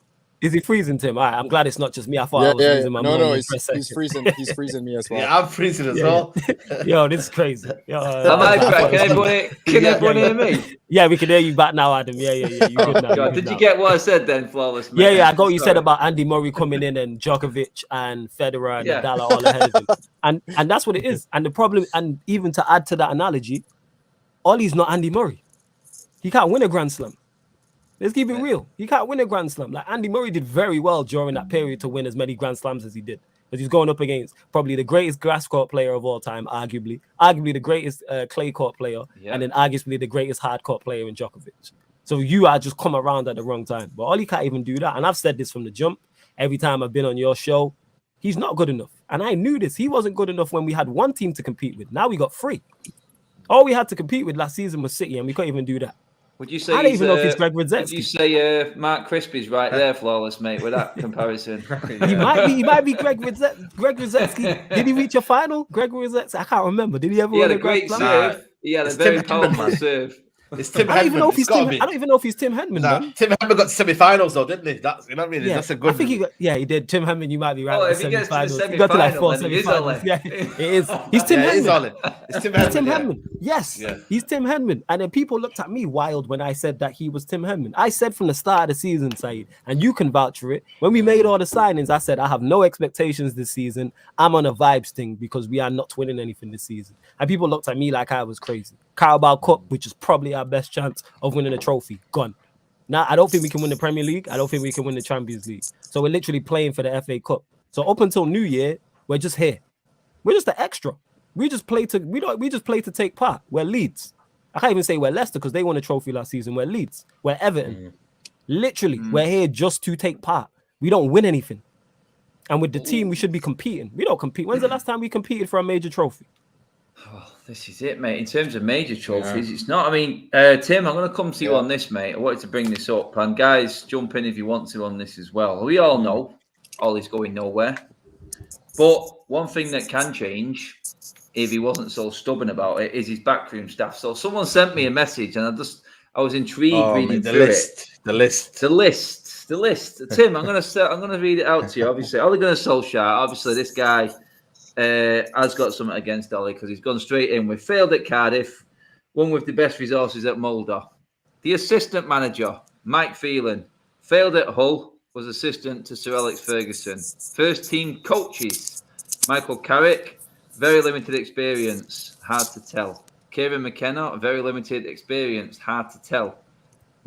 Is he freezing, Tim? All right, I'm glad it's not just me. I thought I was freezing my No, he's freezing. He's freezing me as well. Yeah, I'm freezing as well. Yo, this is crazy. Yo, can everyone hear me? Yeah, we can hear you back now, Adam. Yeah. You good now. God, did you get what I said then, Flawless? Mate? Yeah, I got what you said about Andy Murray coming in and Djokovic and Federer and Nadal all ahead of him. And that's what it is. And the problem, and even to add to that analogy, Ollie's not Andy Murray. He can't win a Grand Slam. Let's keep it real. He can't win a Grand Slam. Andy Murray did very well during that period to win as many Grand Slams as he did. But he's going up against probably the greatest grass court player of all time, arguably the greatest clay court player, and then arguably the greatest hard court player in Djokovic. So you are just come around at the wrong time. But Ollie can't even do that. And I've said this from the jump. Every time I've been on your show, he's not good enough. And I knew this. He wasn't good enough when we had one team to compete with. Now we got 3. All we had to compete with last season was City, and we couldn't even do that. Would you say I don't even know if he's Greg Rosetsky. Would you say Mark Crispy's right there, Flawless, mate, with that comparison? He might be Greg Rosetsky. Did he reach a final? Greg Rosetsky? I can't remember. Did he ever win a great serve? He had a very powerful serve. It's Tim Henman. I don't even know if he's Tim Henman. Nah, Tim Henman got semi-finals though, didn't he? That's, you know what I mean? That's a good. I think he did. Tim Henman, you might be right. If he gets to the semi-finals, he got to 4 semi-finals. Yeah, it is. He's Tim Henman. It's Tim Henman. Yes, he's Tim Henman. And then people looked at me wild when I said that he was Tim Henman. I said from the start of the season, Saeed, and you can vouch for it. When we made all the signings, I said I have no expectations this season. I'm on a vibes thing because we are not winning anything this season. And people looked at me like I was crazy. Carabao Cup, which is probably our best chance of winning a trophy, gone. Now, I don't think we can win the Premier League. I don't think we can win the Champions League. So we're literally playing for the FA Cup. So up until New Year, we're just here. We're just the extra. We just play to take part. We're Leeds. I can't even say we're Leicester because they won a trophy last season. We're Leeds. We're Everton. Literally, we're here just to take part. We don't win anything. And with the team, we should be competing. We don't compete. When's the last time we competed for a major trophy? Oh, this is it, mate. In terms of major trophies, it's not. I mean, Tim, I'm going to come to you on this, mate. I wanted to bring this up, and guys, jump in if you want to on this as well. We all know Ollie's going nowhere, but one thing that can change, if he wasn't so stubborn about it, is his backroom staff. So someone sent me a message, and I was intrigued reading through it. The list. Tim, I'm going to read it out to you. Obviously, Ole Gunnar Solskjaer. Obviously, this guy has got something against Ollie because he's gone straight in with failed at Cardiff, one with the best resources at Mulder. The assistant manager, Mike Phelan, failed at Hull, was assistant to Sir Alex Ferguson. First team coaches, Michael Carrick, very limited experience, hard to tell. Kieran McKenna, very limited experience, hard to tell.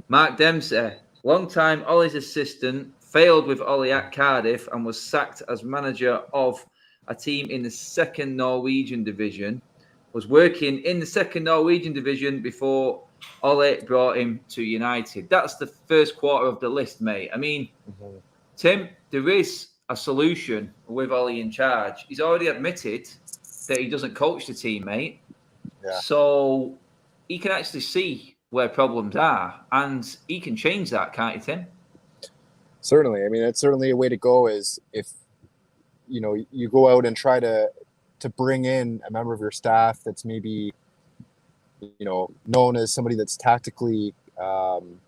Mark Dempsey, long time Ollie's assistant, failed with Ollie at Cardiff and was sacked as manager of a team in the second Norwegian division, was working in the second Norwegian division before Ole brought him to United. That's the first quarter of the list, mate. I mean, Tim, there is a solution with Ole in charge. He's already admitted that he doesn't coach the team, mate. Yeah. So he can actually see where problems are, and he can change that, can't he, Tim? Certainly. I mean, it's certainly a way to go is if, you know, you go out and try to bring in a member of your staff that's maybe, you know, known as somebody that's tactically, you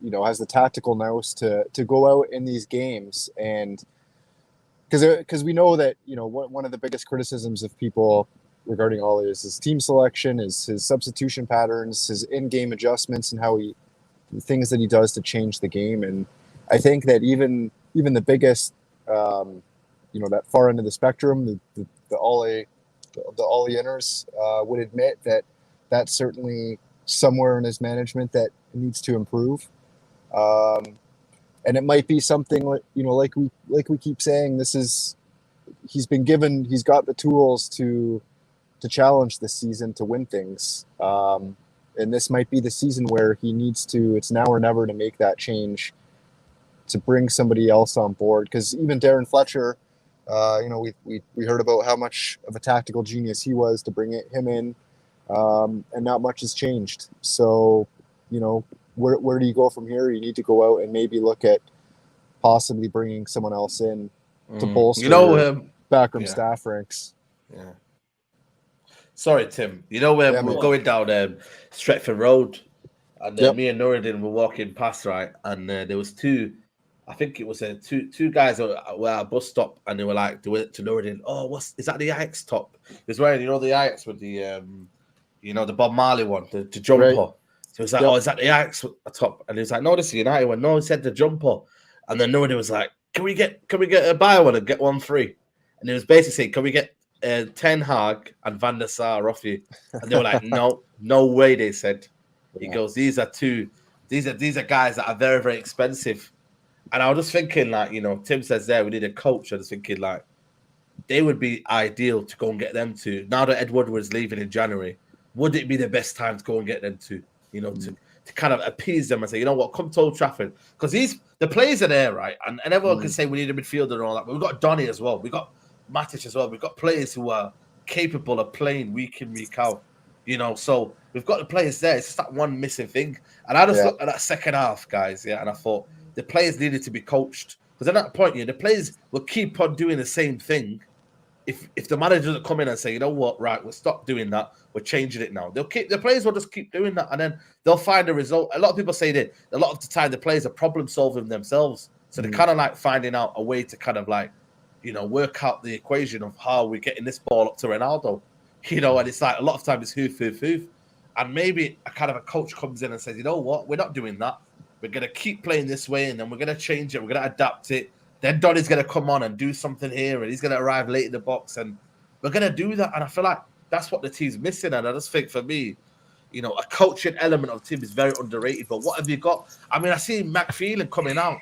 know, has the tactical nous to go out in these games. And because we know that, you know, one of the biggest criticisms of people regarding Ollie is his team selection, is his substitution patterns, his in-game adjustments, and how the things that he does to change the game. And I think that even the biggest, you know, that far end of the spectrum, the Ollie-inners would admit that that's certainly somewhere in his management that needs to improve. And it might be something, you know, like we keep saying, he's got the tools to challenge this season to win things. And this might be the season where he needs to, it's now or never to make that change, to bring somebody else on board. Because even Darren Fletcher, you know, we heard about how much of a tactical genius he was to bring him in, and not much has changed. So, you know, where do you go from here? You need to go out and maybe look at possibly bringing someone else in to bolster, you know, backroom staff ranks. Yeah. Sorry, Tim. You know, we're going down Stretford Road, and me and Nuruddin were walking past, right? And there was two guys were at a bus stop, and they were like, to Nuruddin, oh, is that the Ajax top? He was wearing, you know, the Ajax with the, you know, the Bob Marley one, the jumper. Right. So he was like, oh, is that the Ajax top? And he was like, no, this is United one. No, he said the jumper. And then Nuruddin was like, can we get a buy one and get one free? And he was basically saying, can we get Ten Hag and Van der Sar off you? And they were like, no way, they said. He goes, these are guys that are very, very expensive. And I was just thinking, like, you know, Tim says there, we need a coach. I was thinking, like, they would be ideal to go and get them to. Now that Ed Woodward's leaving in January, would it be the best time to go and get them to, you know, to kind of appease them and say, you know what, come to Old Trafford. Because the players are there, right? And everyone can say we need a midfielder and all that. But we've got Donny as well. We've got Matic as well. We've got players who are capable of playing week in, week out. You know, so we've got the players there. It's just that one missing thing. And I just looked at that second half, guys, and I thought the players needed to be coached. Because at that point, the players will keep on doing the same thing. If the manager doesn't come in and say, you know what, right, we'll stop doing that. We're changing it now. The players will just keep doing that, and then they'll find a result. A lot of people say that a lot of the time the players are problem solving themselves. So they're kind of like finding out a way to kind of like, you know, work out the equation of how we're getting this ball up to Ronaldo. You know, and it's like a lot of times it's hoof. And maybe a kind of a coach comes in and says, you know what, we're not doing that. We're going to keep playing this way, and then we're going to change it. We're going to adapt it. Then Donny's going to come on and do something here, and he's going to arrive late in the box, and we're going to do that. And I feel like that's what the team's missing. And I just think for me, you know, a coaching element of the team is very underrated. But what have you got? I mean, I see McPhelan coming out,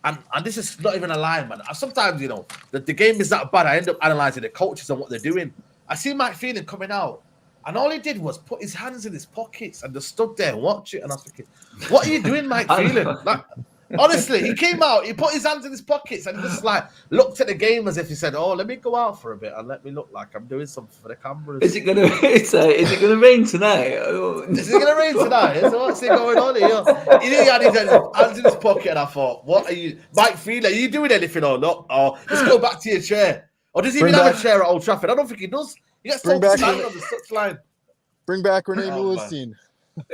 and this is not even a lie, man. Sometimes, you know, the game is that bad. I end up analysing the coaches and what they're doing. I see McPhelan coming out, and all he did was put his hands in his pockets and just stood there and watch it. And I was thinking, what are you doing, McPhelan? Honestly, he came out, he put his hands in his pockets and just like looked at the game as if he said, "Oh, let me go out for a bit and let me look like I'm doing something for the cameras." Is it gonna rain tonight? Is it gonna rain tonight? So what's going on here? He had his hands in his pocket, and I thought, "What are you, Mike Field? Are you doing anything or not? Or just go back to your chair? Or does he even have a chair at Old Trafford? I don't think he does. He gets told to stand on the touchline. Bring back Renee Mullenstein.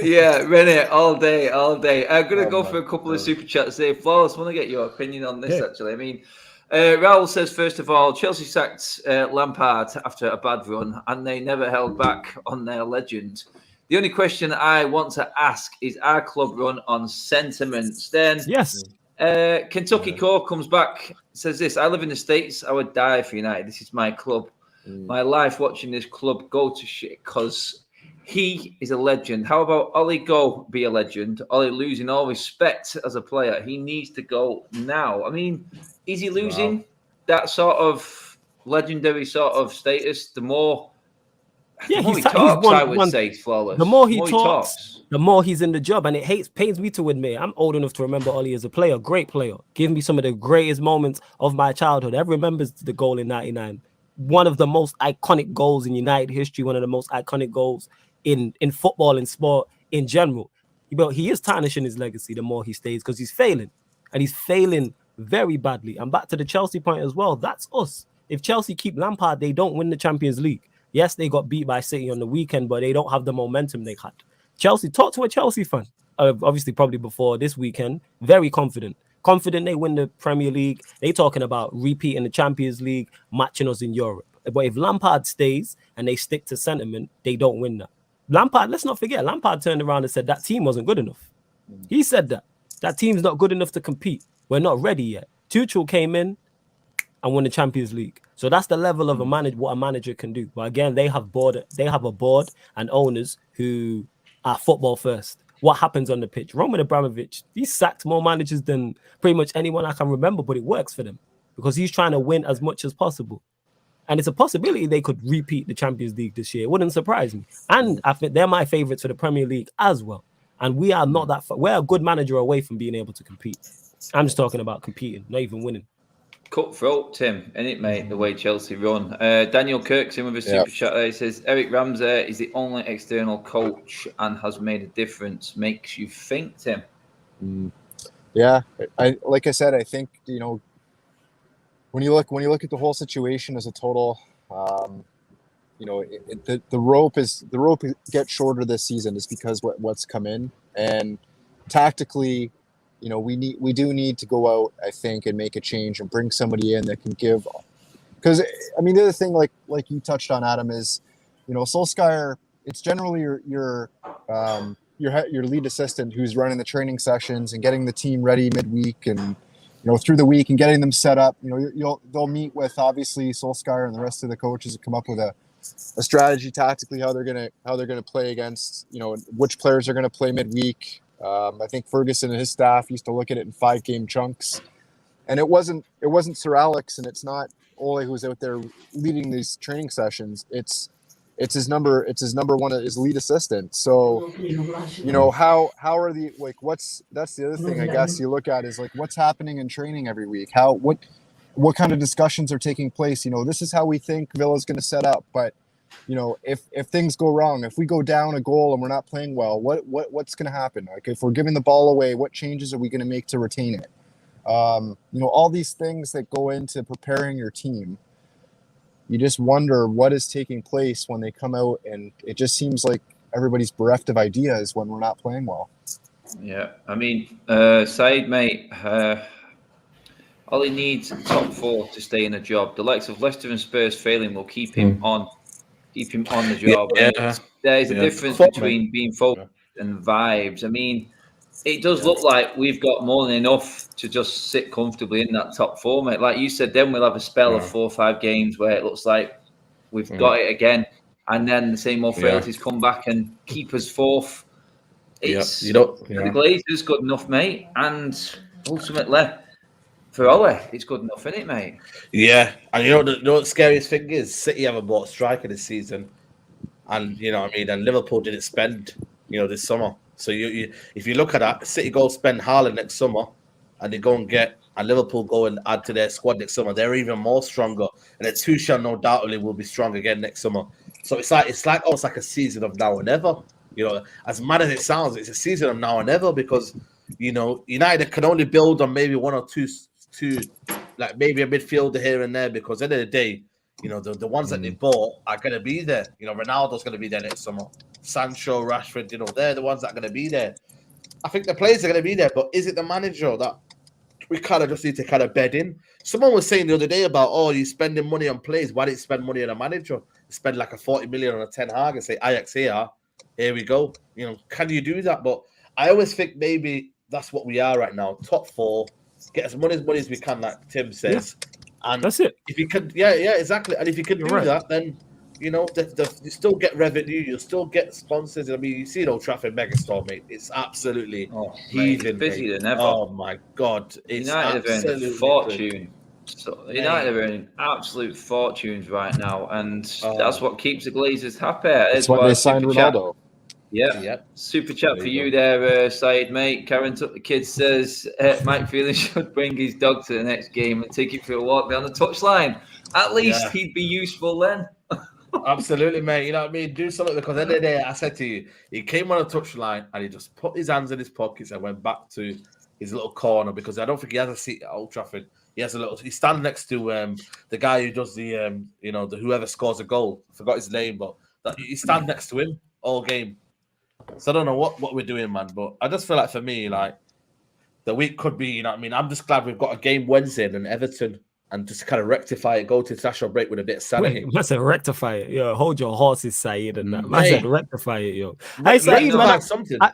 Yeah, Renee, all day. I'm going to go for a couple of super chats there. Flawless, I want to get your opinion on this, actually. I mean, Raul says, first of all, Chelsea sacked Lampard after a bad run, and they never held back on their legend. The only question I want to ask is, our club run on sentiments? Then, yes. Kentucky Core comes back, says this: I live in the States. I would die for United. This is my club. My life watching this club go to shit because he is a legend. How about Ollie go be a legend? Ollie losing all respect as a player. He needs to go now. I mean, is he losing that sort of legendary sort of status? The more he talks, I would say, Flawless. The more he talks, the more he's in the job. And it pains me to admit, I'm old enough to remember Ollie as a player, great player. Give me some of the greatest moments of my childhood. Everyone remembers the goal in 99. One of the most iconic goals in United history, one of the most iconic goals in football and sport in general. But he is tarnishing his legacy the more he stays because he's failing. And he's failing very badly. And back to the Chelsea point as well, that's us. If Chelsea keep Lampard, they don't win the Champions League. Yes, they got beat by City on the weekend, but they don't have the momentum they had. Chelsea, talk to a Chelsea fan, obviously probably before this weekend, very confident. Confident they win the Premier League. They talking about repeating the Champions League, matching us in Europe. But if Lampard stays and they stick to sentiment, they don't win that. Lampard, let's not forget, Lampard turned around and said that team wasn't good enough. He said that team's not good enough to compete. We're not ready yet. Tuchel came in and won the Champions League. So that's the level of what a manager can do. But again, they have a board and owners who are football first. What happens on the pitch? Roman Abramovich, he's sacked more managers than pretty much anyone I can remember, but it works for them because he's trying to win as much as possible. And it's a possibility they could repeat the Champions League this year. It wouldn't surprise me. And I think they're my favourites for the Premier League as well. And we are not that far. We're a good manager away from being able to compete. I'm just talking about competing, not even winning. Cutthroat, Tim, innit, mate, the way Chelsea run. Daniel Kirk's in with a super chat there. He says, Eric Ramsey is the only external coach and has made a difference. Makes you think, Tim? Yeah, like I said, I think, when you look at the whole situation as a total, the rope gets shorter this season is because what's come in, and tactically, we do need to go out, I think, and make a change and bring somebody in that can give. Because I mean, the other thing, like you touched on, Adam, is Solskjaer. It's generally your lead assistant who's running the training sessions and getting the team ready midweek and through the week and getting them set up. They'll meet with obviously Solskjaer and the rest of the coaches to come up with a strategy tactically how they're gonna play against which players are gonna play midweek. I think Ferguson and his staff used to look at it in 5-game chunks, and it wasn't Sir Alex and it's not Ole who's out there leading these training sessions. It's his number one, his lead assistant. So how are the that's the other thing I guess you look at is what's happening in training every week. What kind of discussions are taking place? This is how we think Villa's going to set up, but if things go wrong, if we go down a goal and we're not playing well, what's going to happen? If we're giving the ball away, what changes are we going to make to retain it? All these things that go into preparing your team. You just wonder what is taking place when they come out, and it just seems like everybody's bereft of ideas when we're not playing well. Yeah, I mean, Said, mate, Ollie needs top 4 to stay in a job. The likes of Leicester and Spurs failing will keep him on the job. Yeah. There is a difference between being focused and vibes. I mean, it does look like we've got more than enough to just sit comfortably in that top 4, mate. Like you said, then we'll have a spell of 4 or 5 games where it looks like we've got it again, and then the same old frailties come back and keep us 4th. It's the Glazers good enough, mate, and ultimately for Ole, it's good enough, isn't it, mate? Yeah, and the scariest thing is City haven't bought a striker this season, and and Liverpool didn't spend this summer. So if you look at that, City go spend Haaland next summer, and they go and get, and Liverpool go and add to their squad next summer, they're even more stronger. And then Tuchel no doubtly will be strong again next summer. So it's like almost like a season of now or never. You know, as mad as it sounds, it's a season of now or never because, you know, United can only build on maybe one or two, like maybe a midfielder here and there, because at the end of the day, you know, the ones that they bought are going to be there. You know, Ronaldo's going to be there next summer. Sancho, Rashford, you know, they're the ones that are going to be there. I think the players are going to be there, but is it the manager that we kind of just need to kind of bed in? Someone was saying the other day about, oh, you're spending money on players. Why didn't you spend money on a manager? Spend like a 40 million on a Ten Hag and say, Ajax here we go. You know, can you do that? But I always think maybe that's what we are right now. Top 4, get as money as we can, like Tim says. Yeah. And that's it. If you could, yeah, exactly. And if you could do that, then, you know, you still get revenue, you still get sponsors. I mean, you see Old Trafford megastore, mate. It's absolutely heaving. Busy than ever. Oh my God, it's United are earning a fortune. So United are earning absolute fortunes right now, and that's what keeps the Glazers happy. That's why they signed Ronaldo. Yeah. Super chat for you there, Said, mate. Karen took the kids, says Mike Phelan should bring his dog to the next game and take it for a walk down the touchline. At least he'd be useful then. Absolutely, mate. You know what I mean? Do something, because at the end of the day, I said to you, he came on a touchline and he just put his hands in his pockets and went back to his little corner, because I don't think he has a seat at Old Trafford. He has a little. He's standing next to the guy who does the you know, the whoever scores a goal. I forgot his name, but he stands next to him all game. So I don't know what we're doing, man. But I just feel like, for me, like, the week could be, you know what I mean? I'm just glad we've got a game Wednesday and Everton, and just kind of rectify it, go to international break with a bit of sanity. Wait, I said rectify it. Yo, hold your horses, Saeed, and that. I said rectify it, yo. Hey, Saeed, man,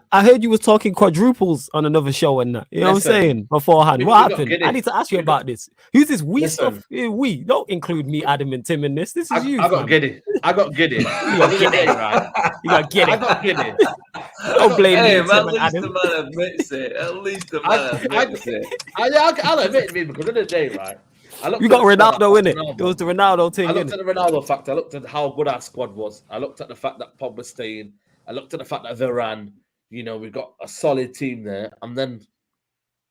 I heard you was talking quadruples on another show and that. You know what I'm saying? Beforehand. What happened? I need to ask you about this. Who's this we stuff? We. Don't include me, Adam, and Tim in this. This is you. I got giddy. You got giddy. Right? You got giddy. I got giddy. Don't blame me, Tim, at least Adam. The man admits it. At least the man admits it. I'll admit it, because at the end of the day, right? You got Ronaldo in it. It was the Ronaldo thing. I looked at the Ronaldo fact. I looked at how good our squad was. I looked at the fact that Pogba's staying. I looked at the fact that Varane, you know, we've got a solid team there. And then,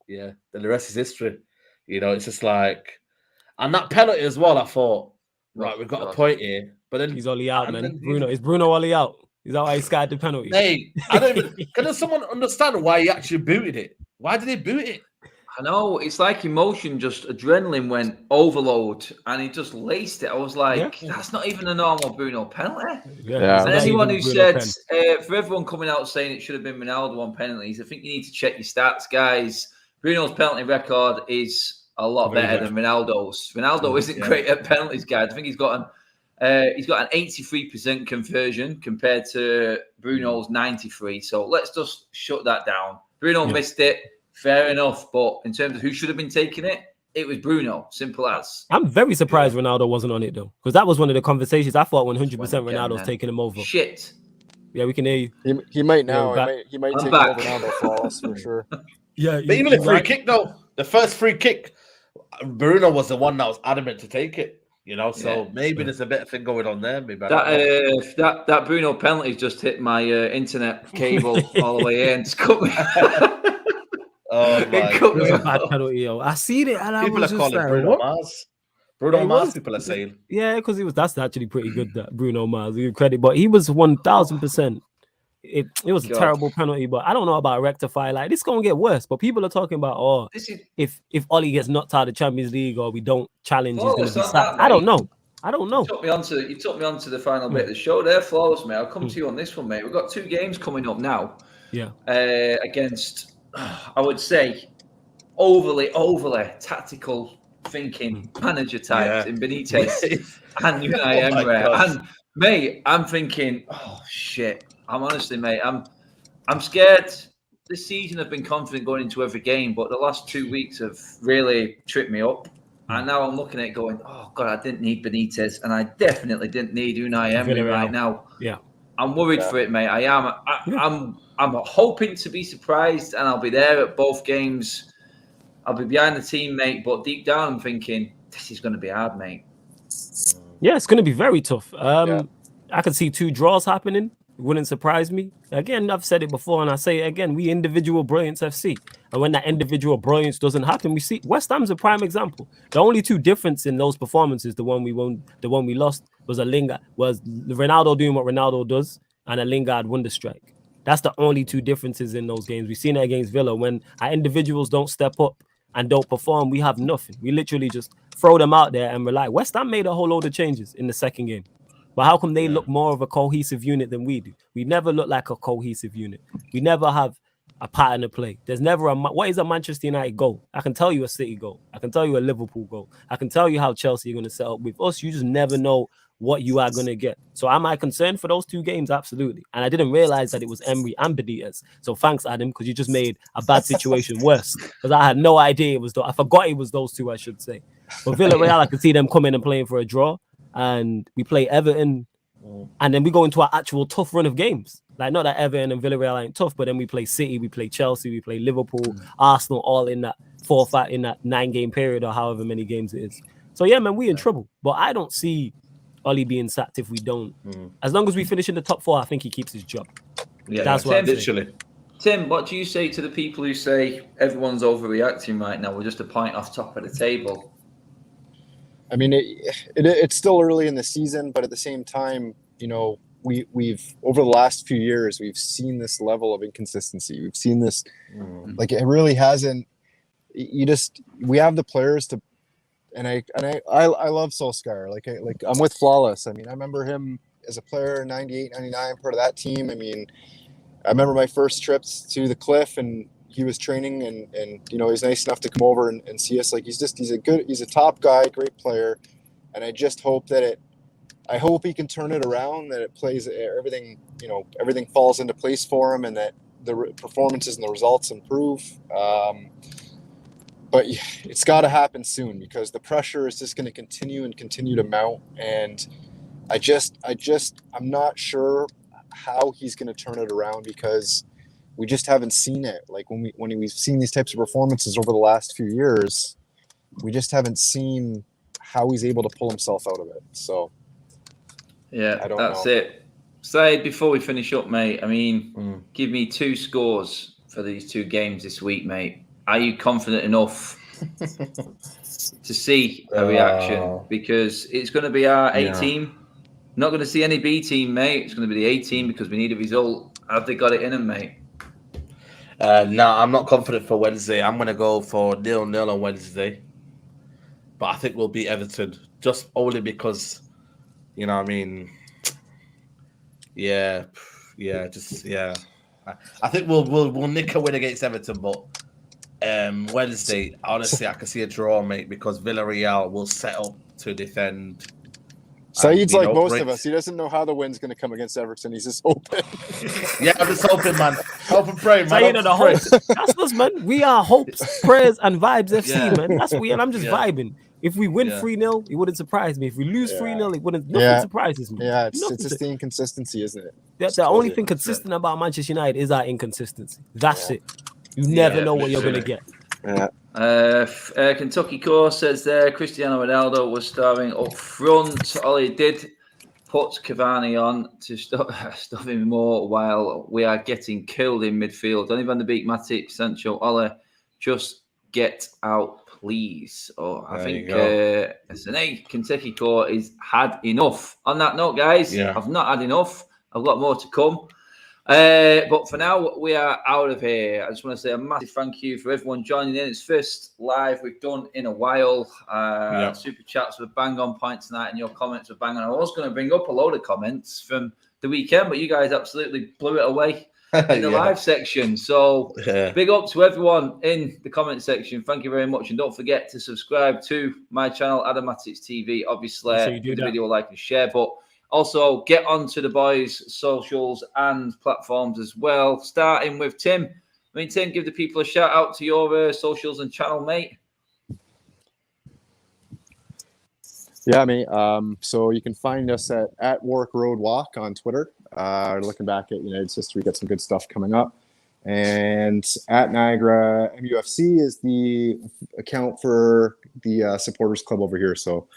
then the rest is history. You know, it's just like, and that penalty as well. I thought, right, we've got a point here. But then he's Ollie out, man. Is Bruno Ollie out? Is that why he scared the penalty? Hey, I don't even. Can someone understand why he actually booted it? Why did he boot it? I know, it's like emotion, just adrenaline went overload, and he just laced it. I was like, that's not even a normal Bruno penalty. Yeah. And anyone who said, for everyone coming out saying it should have been Ronaldo on penalties, I think you need to check your stats, guys. Bruno's penalty record is a lot better than Ronaldo's. Ronaldo isn't great at penalties, guys. I think he's got an 83% conversion compared to Bruno's 93%. So let's just shut that down. Bruno missed it. Fair enough, but in terms of who should have been taking it, it was Bruno. Simple as. I'm very surprised Ronaldo wasn't on it, though, because that was one of the conversations. I thought 100% Ronaldo's taking him over. Shit. Yeah, we can hear you. He might now. He might take over Ronaldo for us, for sure. Yeah, but even the free kick, though, the first free kick, Bruno was the one that was adamant to take it. You know, so maybe there's a better thing going on there. Maybe that Bruno penalty just hit my internet cable all the way in. It's cut me. Oh my God. Bad penalty, yo. I seen it, and people are calling Bruno Mars. Bruno Mars, people are saying. Yeah, because that's actually pretty good. That Bruno Mars, give credit, but he was 1,000%. It was a terrible penalty, but I don't know about rectify. Like, this gonna get worse. But people are talking about, if Ollie gets knocked out of the Champions League or we don't challenge, he's gonna be sacked. I don't know. You took me onto the final bit of the show. They're flawless, mate. I'll come to you on this one, mate. We've got 2 games coming up now. Yeah. Against, I would say, overly tactical thinking manager types in Benitez and Unai Emery. And mate, I'm thinking, oh shit. I'm honestly, mate, I'm scared. This season I've been confident going into every game, but the last 2 weeks have really tripped me up. And now I'm looking at it going, oh God, I didn't need Benitez, and I definitely didn't need Unai Emery right now. Yeah, I'm worried for it, mate. I am. I'm hoping to be surprised, and I'll be there at both games. I'll be behind the team, mate. But deep down, I'm thinking this is going to be hard, mate. Yeah, it's going to be very tough. I can see 2 draws happening. It wouldn't surprise me. Again, I've said it before, and I say it again. We individual brilliance FC, and when that individual brilliance doesn't happen, we see West Ham's a prime example. The only two difference in those performances, the one we won, the one we lost, was Ronaldo doing what Ronaldo does, and a Lingard wonder strike. That's the only two differences in those games. We've seen it against Villa. When our individuals don't step up and don't perform, we have nothing. We literally just throw them out there and rely. West Ham made a whole load of changes in the second game. But how come they look more of a cohesive unit than we do? We never look like a cohesive unit. We never have a pattern of play. There's never what is a Manchester United goal? I can tell you a City goal. I can tell you a Liverpool goal. I can tell you how Chelsea are going to set up. With us, you just never know what you are going to get. So am I concerned for those two games? Absolutely. And I didn't realize that it was Emery and Benitez. So thanks, Adam, because you just made a bad situation worse. Because I had no idea it was I forgot it was those two, I should say. But Villarreal, I could see them coming and playing for a draw. And we play Everton. And then we go into our actual tough run of games. Like, not that Everton and Villarreal ain't tough, but then we play City, we play Chelsea, we play Liverpool, Arsenal, all in that 9-game period or however many games it is. So yeah, man, we in trouble. But I don't see Oli being sacked if we don't. As long as we finish in the top 4, I think he keeps his job. Yeah, that's what I'm saying. Tim, what do you say to the people who say everyone's overreacting right now? We're just a point off top of the table. I mean, it's still early in the season, but at the same time, you know, we've over the last few years, we've seen this level of inconsistency. We've seen this, like, it really hasn't. We have the players to, and I love Solskjaer. Like I'm with Flawless. I mean, I remember him as a player, 98, 99, part of that team. I mean, I remember my first trips to the Cliff, and he was training, and you know, he's nice enough to come over and see us. Like, he's a top guy, great player, and I just hope that I hope he can turn it around, that it plays everything, you know, everything falls into place for him, and that the performances and the results improve. But it's got to happen soon, because the pressure is just going to continue to mount, and I'm not sure how he's going to turn it around, because we just haven't seen it. Like, when we've seen these types of performances over the last few years, we just haven't seen how he's able to pull himself out of it. So yeah, that's it. Said, before we finish up, mate, I mean, give me 2 scores for these 2 games this week, mate. Are you confident enough to see a reaction? Because it's going to be our A team. Not going to see any B team, mate. It's going to be the A team, because we need a result. Have they got it in them, mate? No, I'm not confident for Wednesday. I'm going to go for 0-0 on Wednesday. But I think we'll beat Everton, just only because, you know what I mean? Yeah. I think we'll nick a win against Everton, but Wednesday, honestly, I can see a draw, mate, because Villarreal will set up to defend. Saeed's like most of us. He doesn't know how the win's going to come against Everton. He's just hoping. Yeah, I'm just hoping, man. Hope and pray, man. Saeed the hopes. That's us, man. We are hopes, prayers, and vibes FC, man. That's weird. I'm just vibing. If we win 3-0, it wouldn't surprise me. If we lose 3-0, it wouldn't. Nothing surprises me. Yeah, it's just the inconsistency, isn't it? The only thing consistent about Manchester United is our inconsistency. That's it. You never know what you're going to get. Yeah. Kentucky Core says there, Cristiano Ronaldo was starring up front. Ollie did put Cavani on to stop him more, while we are getting killed in midfield. Donny van der Beek, Matic, Sancho, Ollie, just get out, please. I think SNA Kentucky Core is had enough. On that note, guys, I've not had enough. I've got more to come. But for now, we are out of here. I just want to say a massive thank you for everyone joining in. It's first live we've done in a while. Super chats were bang on point tonight, and your comments were bang on. I was going to bring up a load of comments from the weekend, but you guys absolutely blew it away in the live section. So big up to everyone in the comment section. Thank you very much. And don't forget to subscribe to my channel, Matic TV. Obviously, the video, like and share. But also, get onto the boys' socials and platforms as well, starting with Tim. I mean, Tim, give the people a shout out to your socials and channel, mate. Yeah, mate. So you can find us at Warwick Road Walk on Twitter. Looking back at United's history, got some good stuff coming up. And at Niagara MUFC is the account for the supporters club over here. So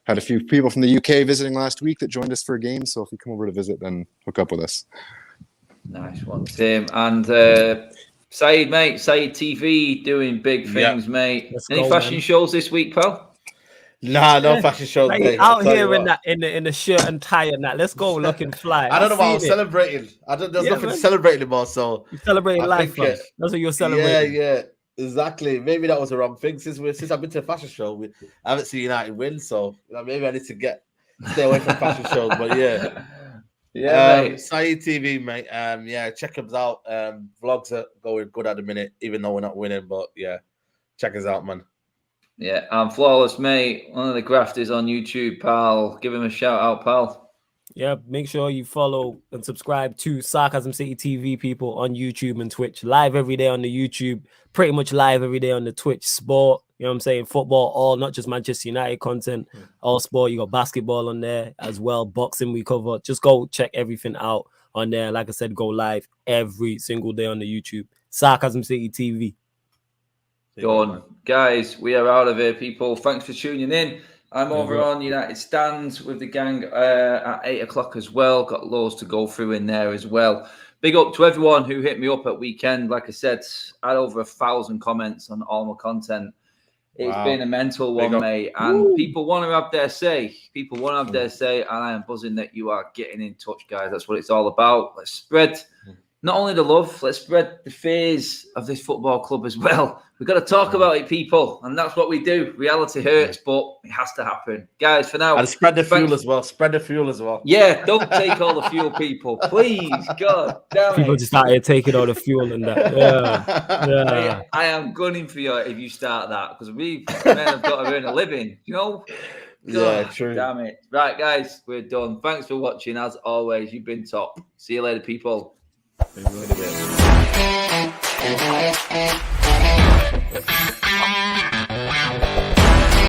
Had a few people from the UK visiting last week that joined us for a game. So if you come over to visit, then hook up with us. Nice one, Tim. And Saeed, mate, Saeed TV doing big things, mate. Any fashion shows this week, pal? Nah, no fashion shows. Mate, out here in the shirt and tie and that. Let's go looking fly. I don't know what I'm celebrating. There's nothing to celebrate anymore. So you're celebrating life, that's what you're celebrating. Yeah, exactly. Maybe that was the wrong thing. Since I've been to a fashion show, I haven't seen United win. So maybe I need to stay away from fashion shows. But yeah. Mate. Saeed TV, mate. Check us out. Vlogs are going good at the minute, even though we're not winning. But yeah, check us out, man. Yeah, I'm Flawless, mate. One of the grafters on YouTube, pal. Give him a shout out, pal. Yeah, make sure you follow and subscribe to Sarcasm City TV, people, on YouTube and Twitch. Live every day on the YouTube, pretty much live every day on the Twitch. Sport, you know what I'm saying? Football, all, not just Manchester United content, all sport. You got basketball on there as well. Boxing we cover. Just go check everything out on there. Like I said, go live every single day on the YouTube. Sarcasm City TV. Done. Guys, we are out of here, people. Thanks for tuning in. I'm over on United Stands with the gang at 8 o'clock as well. Got loads to go through in there as well. Big up to everyone who hit me up at weekend. Like I said, I had over 1,000 comments on all my content. It's been a mental one, mate. And people want to have their say. People want to have their say. And I am buzzing that you are getting in touch, guys. That's what it's all about. Let's spread not only the love, let's spread the fears of this football club as well. We've got to talk about it, people. And that's what we do. Reality hurts, but it has to happen. Guys, for now. And spread the fuel as well. Spread the fuel as well. Yeah, don't take all the fuel, people. Please, God damn it. People just out here taking all the fuel and that. Yeah. I am gunning for you if you start that, because we men have got to earn a living, you know? God, yeah, true. Damn it. Right, guys, we're done. Thanks for watching. As always, you've been top. See you later, people. In a bit.